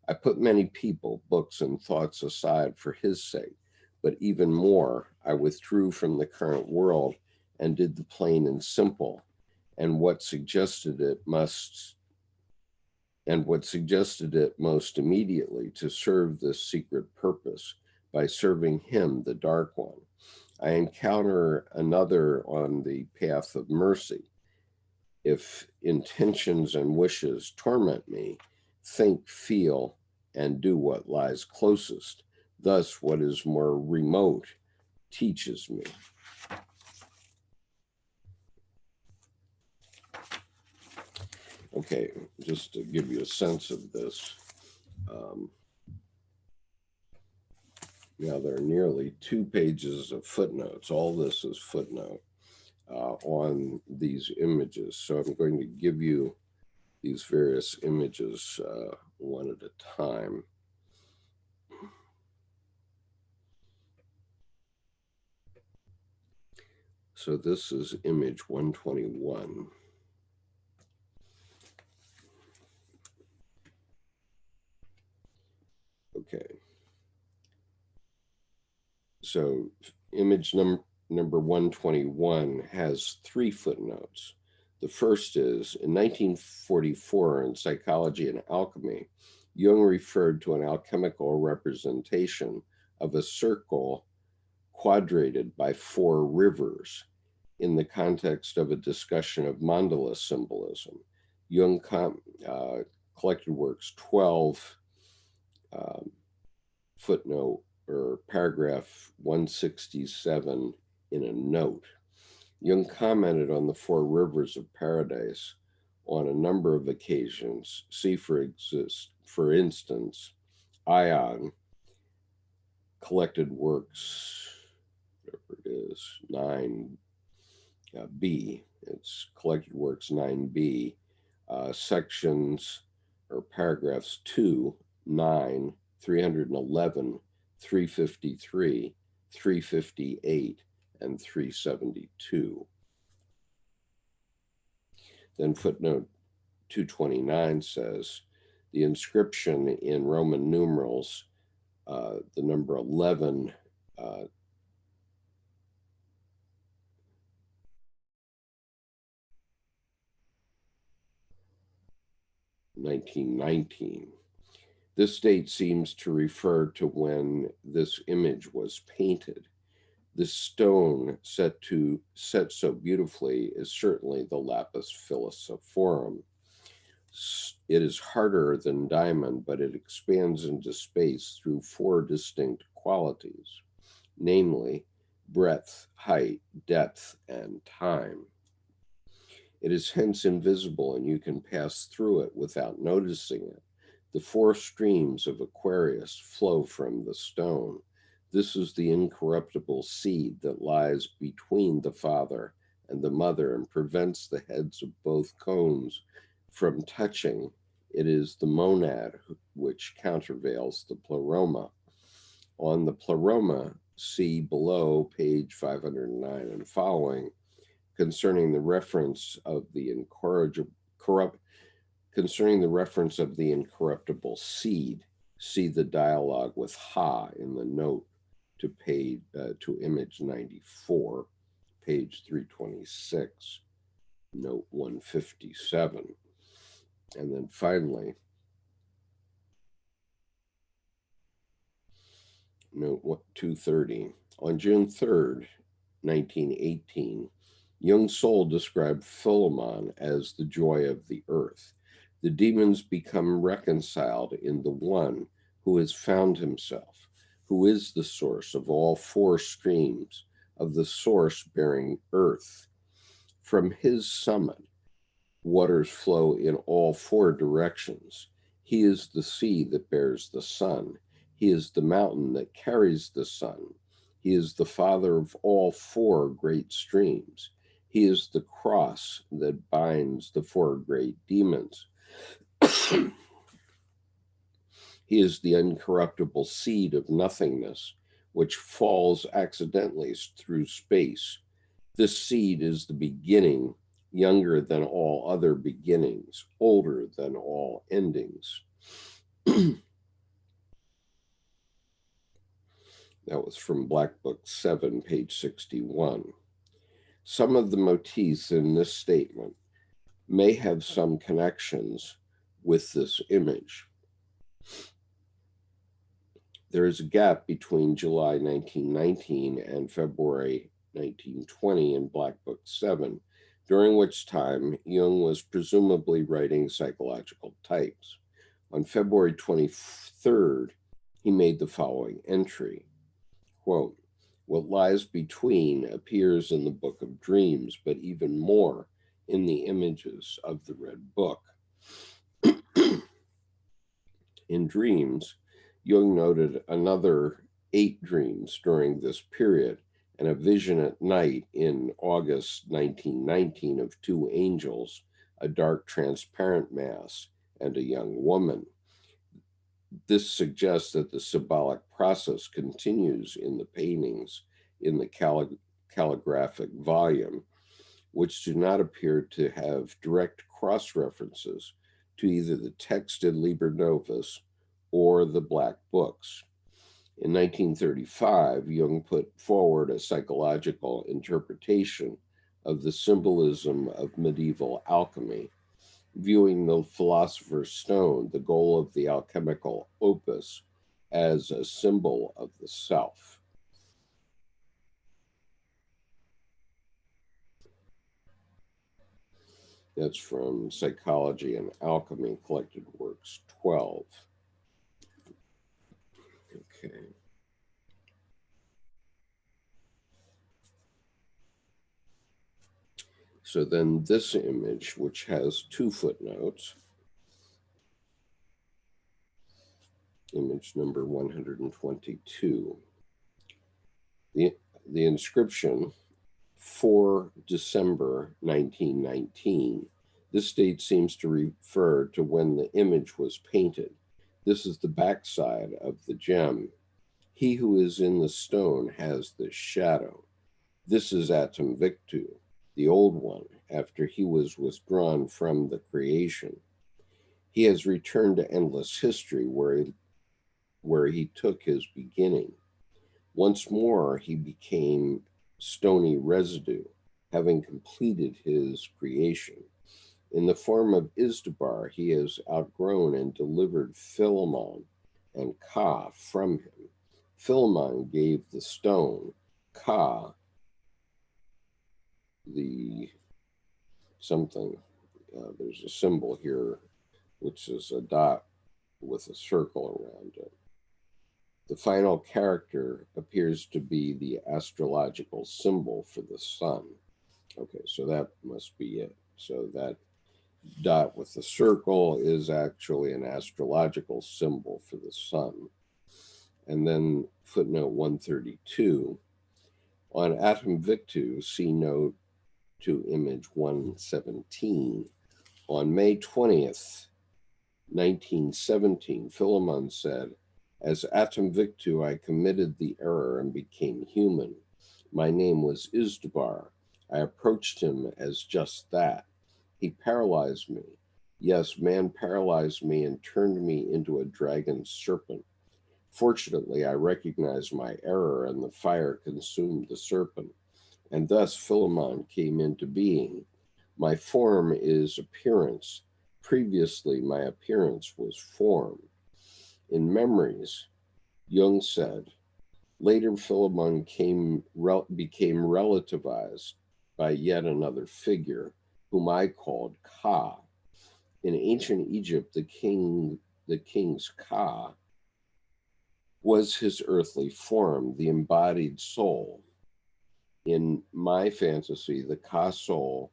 I put many people, books, and thoughts aside for his sake, but even more, I withdrew from the current world and did the plain and simple, and what suggested it most immediately to serve this secret purpose by serving him, the Dark One. I encounter another on the path of mercy. If intentions and wishes torment me, think, feel, and do what lies closest. Thus, what is more remote teaches me. Okay, just to give you a sense of this. Now, there are nearly 2 pages of footnotes. All this is footnote on these images. So I'm going to give you these various images one at a time. So this is image 121. Okay. So image number 121 has 3 footnotes. The first is, in 1944 in Psychology and Alchemy, Jung referred to an alchemical representation of a circle quadrated by 4 rivers in the context of a discussion of mandala symbolism. Jung collected works 12, footnote or paragraph 167 in a note. Jung commented on the four rivers of paradise on a number of occasions. See, for instance, Ion collected works, whatever it is, 9b. It's collected works 9b, sections or paragraphs 2, 9, 311, 353, 358, and 372. Then footnote 229 says the inscription in Roman numerals, the number 11, 1919. This date seems to refer to when this image was painted. The stone set so beautifully is certainly the lapis philosophorum. It is harder than diamond, but it expands into space through four distinct qualities, namely breadth, height, depth, and time. It is hence invisible, and you can pass through it without noticing it. The four streams of Aquarius flow from the stone. This is the incorruptible seed that lies between the father and the mother and prevents the heads of both cones from touching. It is the monad which countervails the pleroma. On the pleroma, see below page 509 and following, concerning the reference of the incorruptible seed, see the dialogue with Ha in the note to image 94, page 326, note 157. And then finally, note 230. On June 3rd, 1918, Jung's soul described Philemon as the joy of the earth. The demons become reconciled in the one who has found himself, who is the source of all four streams of the source bearing earth. From his summit, waters flow in all four directions. He is the sea that bears the sun. He is the mountain that carries the sun. He is the father of all four great streams. He is the cross that binds the four great demons. He is the incorruptible seed of nothingness, which falls accidentally through space. This seed is the beginning, younger than all other beginnings, older than all endings. That was from Black Book 7, page 61. Some of the motifs in this statement may have some connections with this image. There is a gap between July 1919 and February 1920 in Black Book 7, during which time Jung was presumably writing psychological types. On February 23rd, he made the following entry, quote, "What lies between appears in the Book of Dreams, but even more in the images of the Red Book." In dreams, Jung noted another 8 dreams during this period and a vision at night in August 1919 of 2 angels, a dark transparent mass, and a young woman. This suggests that the symbolic process continues in the paintings in the calligraphic volume, which do not appear to have direct cross-references to either the text in Liber Novus or the Black Books. In 1935, Jung put forward a psychological interpretation of the symbolism of medieval alchemy, viewing the philosopher's stone, the goal of the alchemical opus, as a symbol of the self. That's from Psychology and Alchemy, Collected Works 12. Okay. So then this image, which has 2 footnotes, image number 122. The inscription, 4 December 1919. This date seems to refer to when the image was painted. This is the backside of the gem. He who is in the stone has this shadow. This is Atum Victu, the old one, after he was withdrawn from the creation. He has returned to endless history where he took his beginning. Once more he became stony residue, having completed his creation. In the form of Izdubar, he has outgrown and delivered Philemon and Ka from him. Philemon gave the stone, Ka the something. There's a symbol here, which is a dot with a circle around it. The final character appears to be the astrological symbol for the sun. Okay, so that must be it. So that dot with the circle is actually an astrological symbol for the sun. And then footnote 132. On Atum Victu, see note to image 117. On May 20th, 1917, Philemon said, "As Atum Victu, I committed the error and became human. My name was Izdubar. I approached him as just that. He paralyzed me. Yes, man paralyzed me and turned me into a dragon serpent. Fortunately, I recognized my error, and the fire consumed the serpent. And thus Philemon came into being. My form is appearance. Previously, my appearance was form." In Memories, Jung said, "Later Philemon became relativized by yet another figure, whom I called Ka. In ancient Egypt, the king's Ka was his earthly form, the embodied soul. In my fantasy, the Ka soul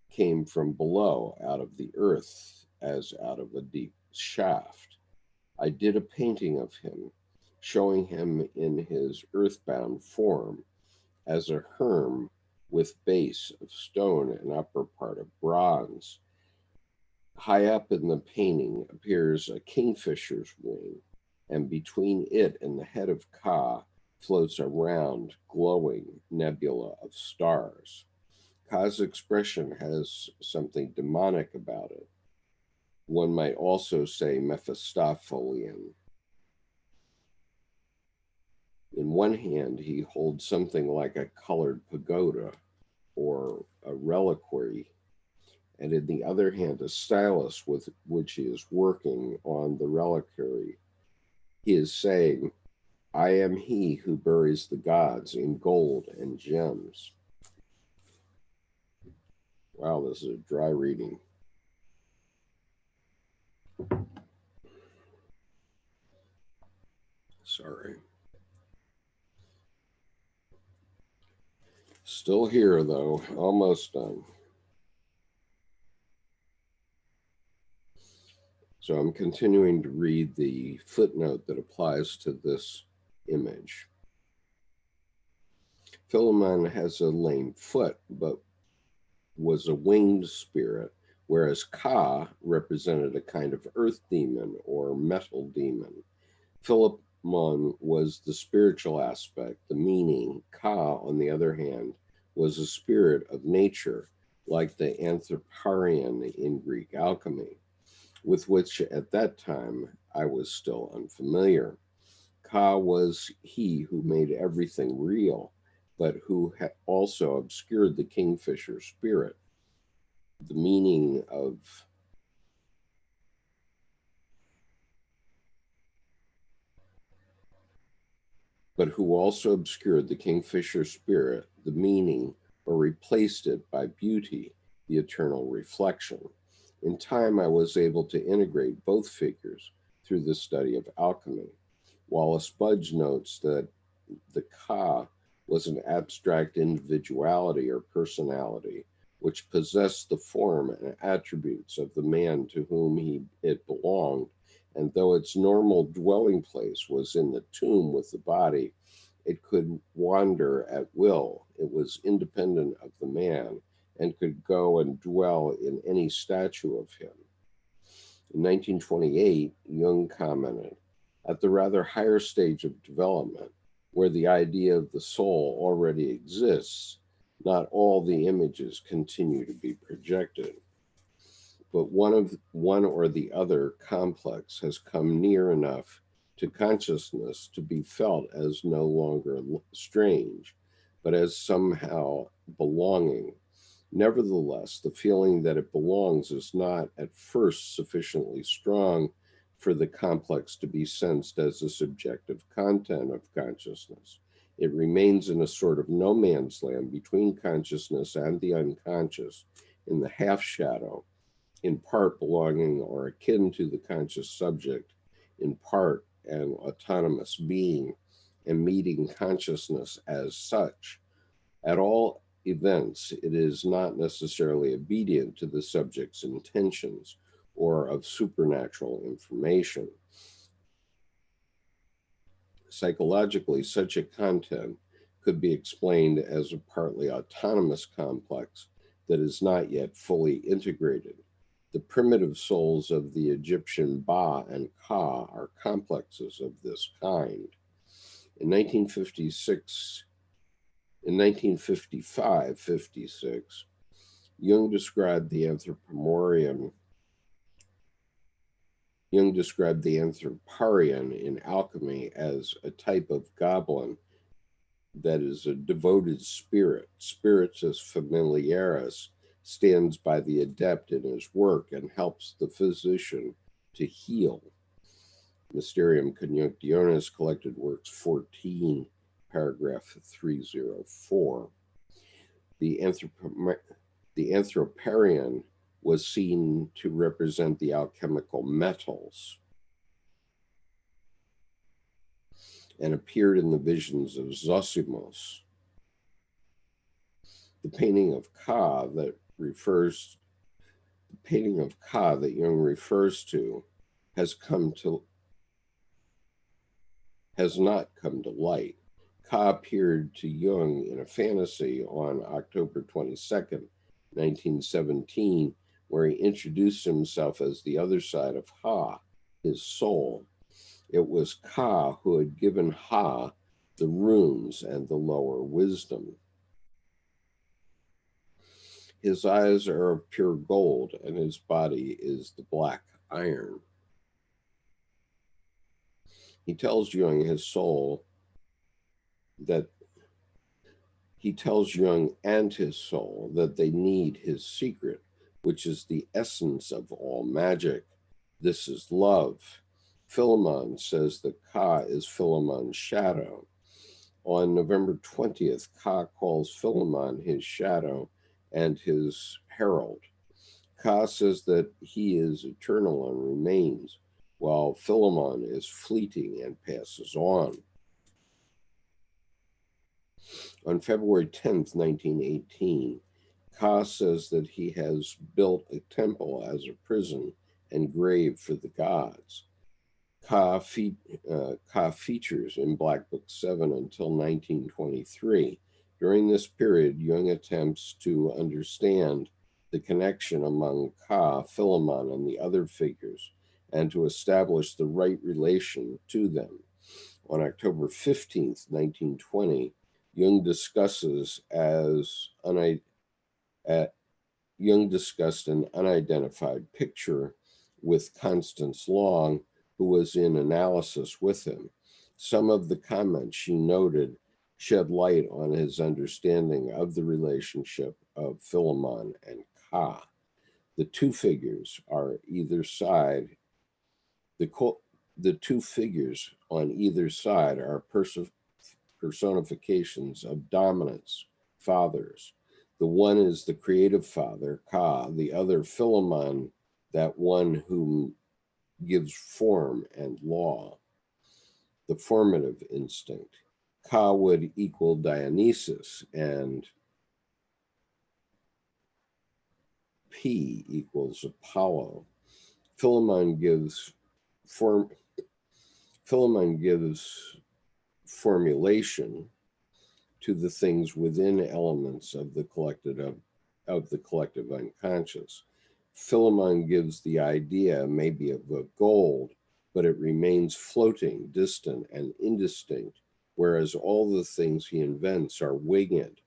came from below, out of the earth, as out of a deep shaft. I did a painting of him, showing him in his earthbound form, as a herm with base of stone and upper part of bronze. High up in the painting appears a kingfisher's wing, and between it and the head of Ka floats a round, glowing nebula of stars. Ka's expression has something demonic about it. One might also say Mephistophelian. In one hand, he holds something like a colored pagoda or a reliquary, and in the other hand, a stylus with which he is working on the reliquary. He is saying, "I am he who buries the gods in gold and gems." Wow, this is a dry reading. Sorry. Still here, though, almost done. So I'm continuing to read the footnote that applies to this image. Philemon has a lame foot, but was a winged spirit, whereas Ka represented a kind of earth demon or metal demon. Philemon was the spiritual aspect, the meaning. Ka, on the other hand, was a spirit of nature, like the Anthroparian in Greek alchemy, with which at that time I was still unfamiliar. Ka was he who made everything real, but who also obscured the kingfisher spirit. The meaning of but who also obscured the kingfisher spirit, the meaning, or replaced it by beauty, the eternal reflection. In time, I was able to integrate both figures through the study of alchemy. Wallace Budge notes that the Ka was an abstract individuality or personality which possessed the form and attributes of the man to whom it belonged, and though its normal dwelling place was in the tomb with the body, it could wander at will. It was independent of the man and could go and dwell in any statue of him. In 1928, Jung commented, at the rather higher stage of development, where the idea of the soul already exists, not all the images continue to be projected, but one or the other complex has come near enough to consciousness to be felt as no longer strange, but as somehow belonging. Nevertheless, the feeling that it belongs is not at first sufficiently strong for the complex to be sensed as a subjective content of consciousness. It remains in a sort of no man's land between consciousness and the unconscious, in the half shadow, in part belonging or akin to the conscious subject, in part an autonomous being, and meeting consciousness as such. At all events, it is not necessarily obedient to the subject's intentions or of supernatural information. Psychologically, such a content could be explained as a partly autonomous complex that is not yet fully integrated. The primitive souls of the Egyptian Ba and Ka are complexes of this kind. In 1955-56, Jung described the Anthroparian in alchemy as a type of goblin that is a devoted spirit. Spiritus familiaris stands by the adept in his work and helps the physician to heal. Mysterium Conjunctionis, Collected Works 14, paragraph 304. The Anthroparian was seen to represent the alchemical metals and appeared in the visions of Zosimos. The painting of Ka that Jung refers to has not come to light. Ka appeared to Jung in a fantasy on October 22nd, 1917, where he introduced himself as the other side of Ha, his soul. It was Ka who had given Ha the runes and the lower wisdom. His eyes are of pure gold, and his body is the black iron. He tells Jung and his soul that they need his secret, which is the essence of all magic. This is love. Philemon says that Ka is Philemon's shadow. On November 20th, Ka calls Philemon his shadow and his herald. Ka says that he is eternal and remains, while Philemon is fleeting and passes on. On February 10th, 1918, Ka says that he has built a temple as a prison and grave for the gods. Ka features in Black Book 7 until 1923. During this period, Jung attempts to understand the connection among Ka, Philemon, and the other figures, and to establish the right relation to them. On October 15th, 1920, Jung discussed an unidentified picture with Constance Long, who was in analysis with him. Some of the comments she noted shed light on his understanding of the relationship of Philemon and Ka. The two figures are either side. The two figures on either side are personifications of dominance, fathers. The one is the creative father, Ka, the other Philemon, that one whom gives form and law, the formative instinct. Ka would equal Dionysus, and P equals Apollo. Philemon gives formulation to the things within elements of the collective unconscious. Philemon gives the idea maybe of a gold, but it remains floating, distant, and indistinct, whereas all the things he invents are winged.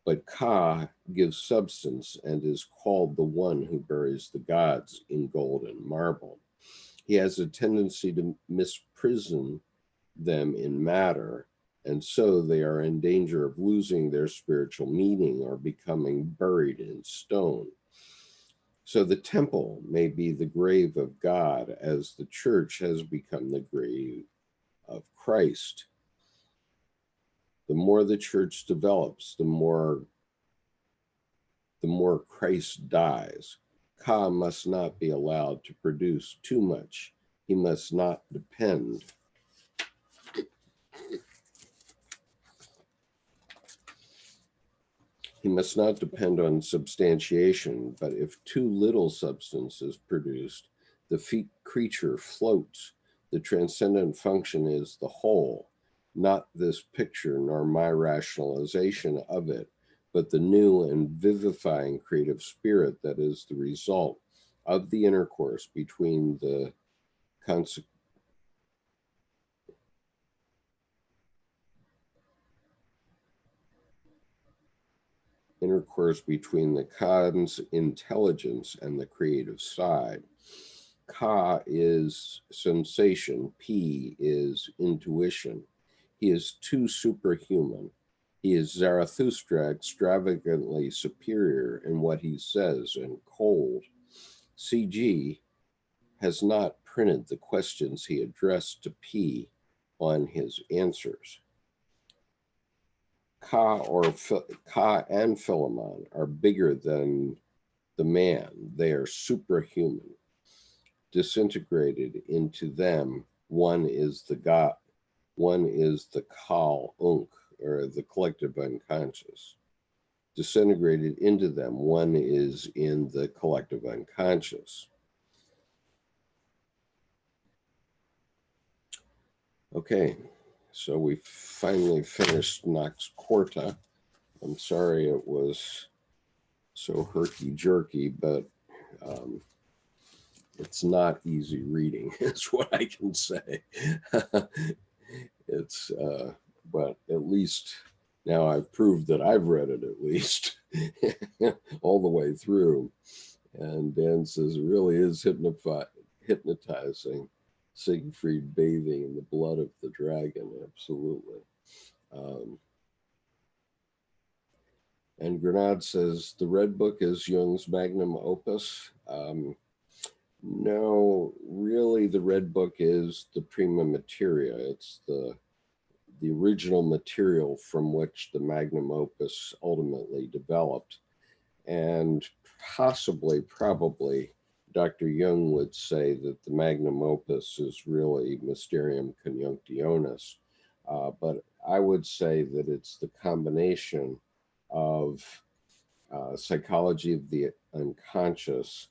But Ka gives substance and is called the one who buries the gods in gold and marble. He has a tendency to misprison them in matter, and so they are in danger of losing their spiritual meaning or becoming buried in stone. So the temple may be the grave of God, as the church has become the grave of Christ. The more the church develops, the more Christ dies. Ka must not be allowed to produce too much. He must not depend on substantiation, but if too little substance is produced, the creature floats. The transcendent function is the whole, not this picture nor my rationalization of it, but the new and vivifying creative spirit that is the result of the intercourse between the Khan's intelligence and the creative side. Ka is sensation, P is intuition. He is too superhuman. He is Zarathustra, extravagantly superior in what he says and cold. CG has not printed the questions he addressed to P on his answers. Ka and Philemon are bigger than the man. They are superhuman. Disintegrated into them, one is the God, one is the Kal Unk, or the collective unconscious. Disintegrated into them, one is in the collective unconscious. Okay, so we finally finished Nox Quarta. I'm sorry it was so herky-jerky, but it's not easy reading, is what I can say. It's, but at least now I've proved that I've read it at least all the way through. And Dan says it really is hypnotizing. Siegfried bathing in the blood of the dragon, absolutely. And Grenade says the Red Book is Jung's magnum opus. No, really, the Red Book is the prima materia. It's the original material from which the magnum opus ultimately developed. And probably, Dr. Jung would say that the magnum opus is really Mysterium Conjunctionis. But I would say that it's the combination of psychology of the unconscious,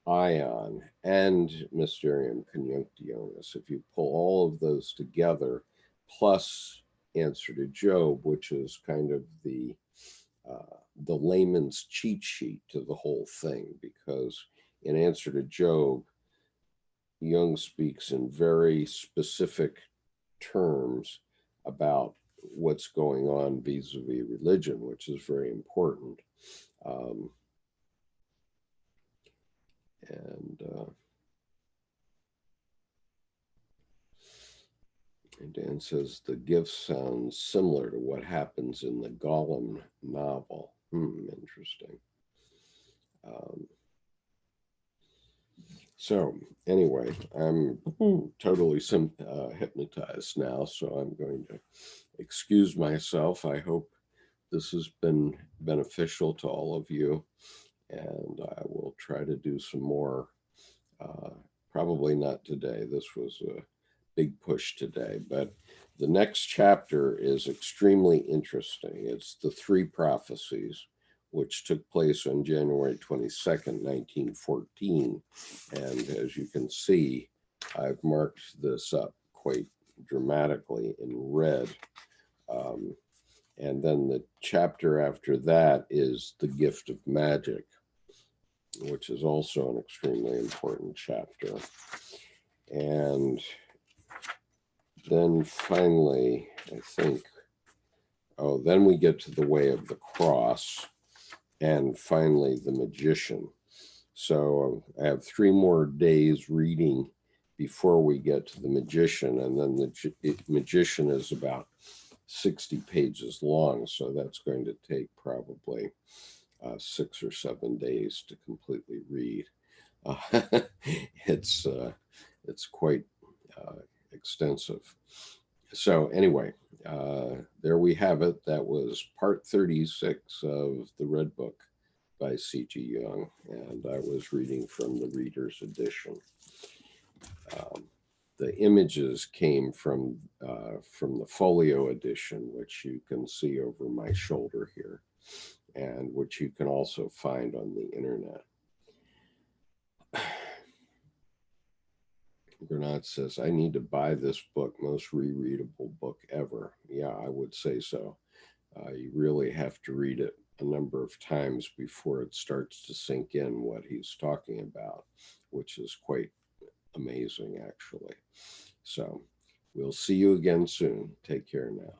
ion, and Mysterium Conjunctionis. If you pull all of those together, plus Answer to Job, which is kind of the layman's cheat sheet to the whole thing, because in Answer to Job, Jung speaks in very specific terms about what's going on vis-a-vis religion, which is very important. And Dan says the gift sounds similar to what happens in the Gollum novel. Interesting. So anyway, I'm totally hypnotized now, so I'm going to excuse myself. I hope this has been beneficial to all of you, and I will try to do some more. Probably not today. This was a big push today, but the next chapter is extremely interesting. It's the Three Prophecies, which took place on January 22nd, 1914. And as you can see, I've marked this up quite dramatically in red. And then the chapter after that is The Gift of Magic, which is also an extremely important chapter. And then finally, I think, then we get to the Way of the Cross, and finally the Magician. So I have 3 more days reading before we get to the Magician, and then the Magician is about 60 pages long, so that's going to take probably 6 or 7 days to completely read. It's quite extensive. So anyway, there we have it. That was part 36 of the Red Book by C.G. Jung, and I was reading from the Reader's Edition. The images came from the folio edition, which you can see over my shoulder here, and which you can also find on the internet. Granat says, I need to buy this book, most rereadable book ever. Yeah, I would say so. You really have to read it a number of times before it starts to sink in what he's talking about, which is quite amazing, actually. So we'll see you again soon. Take care now.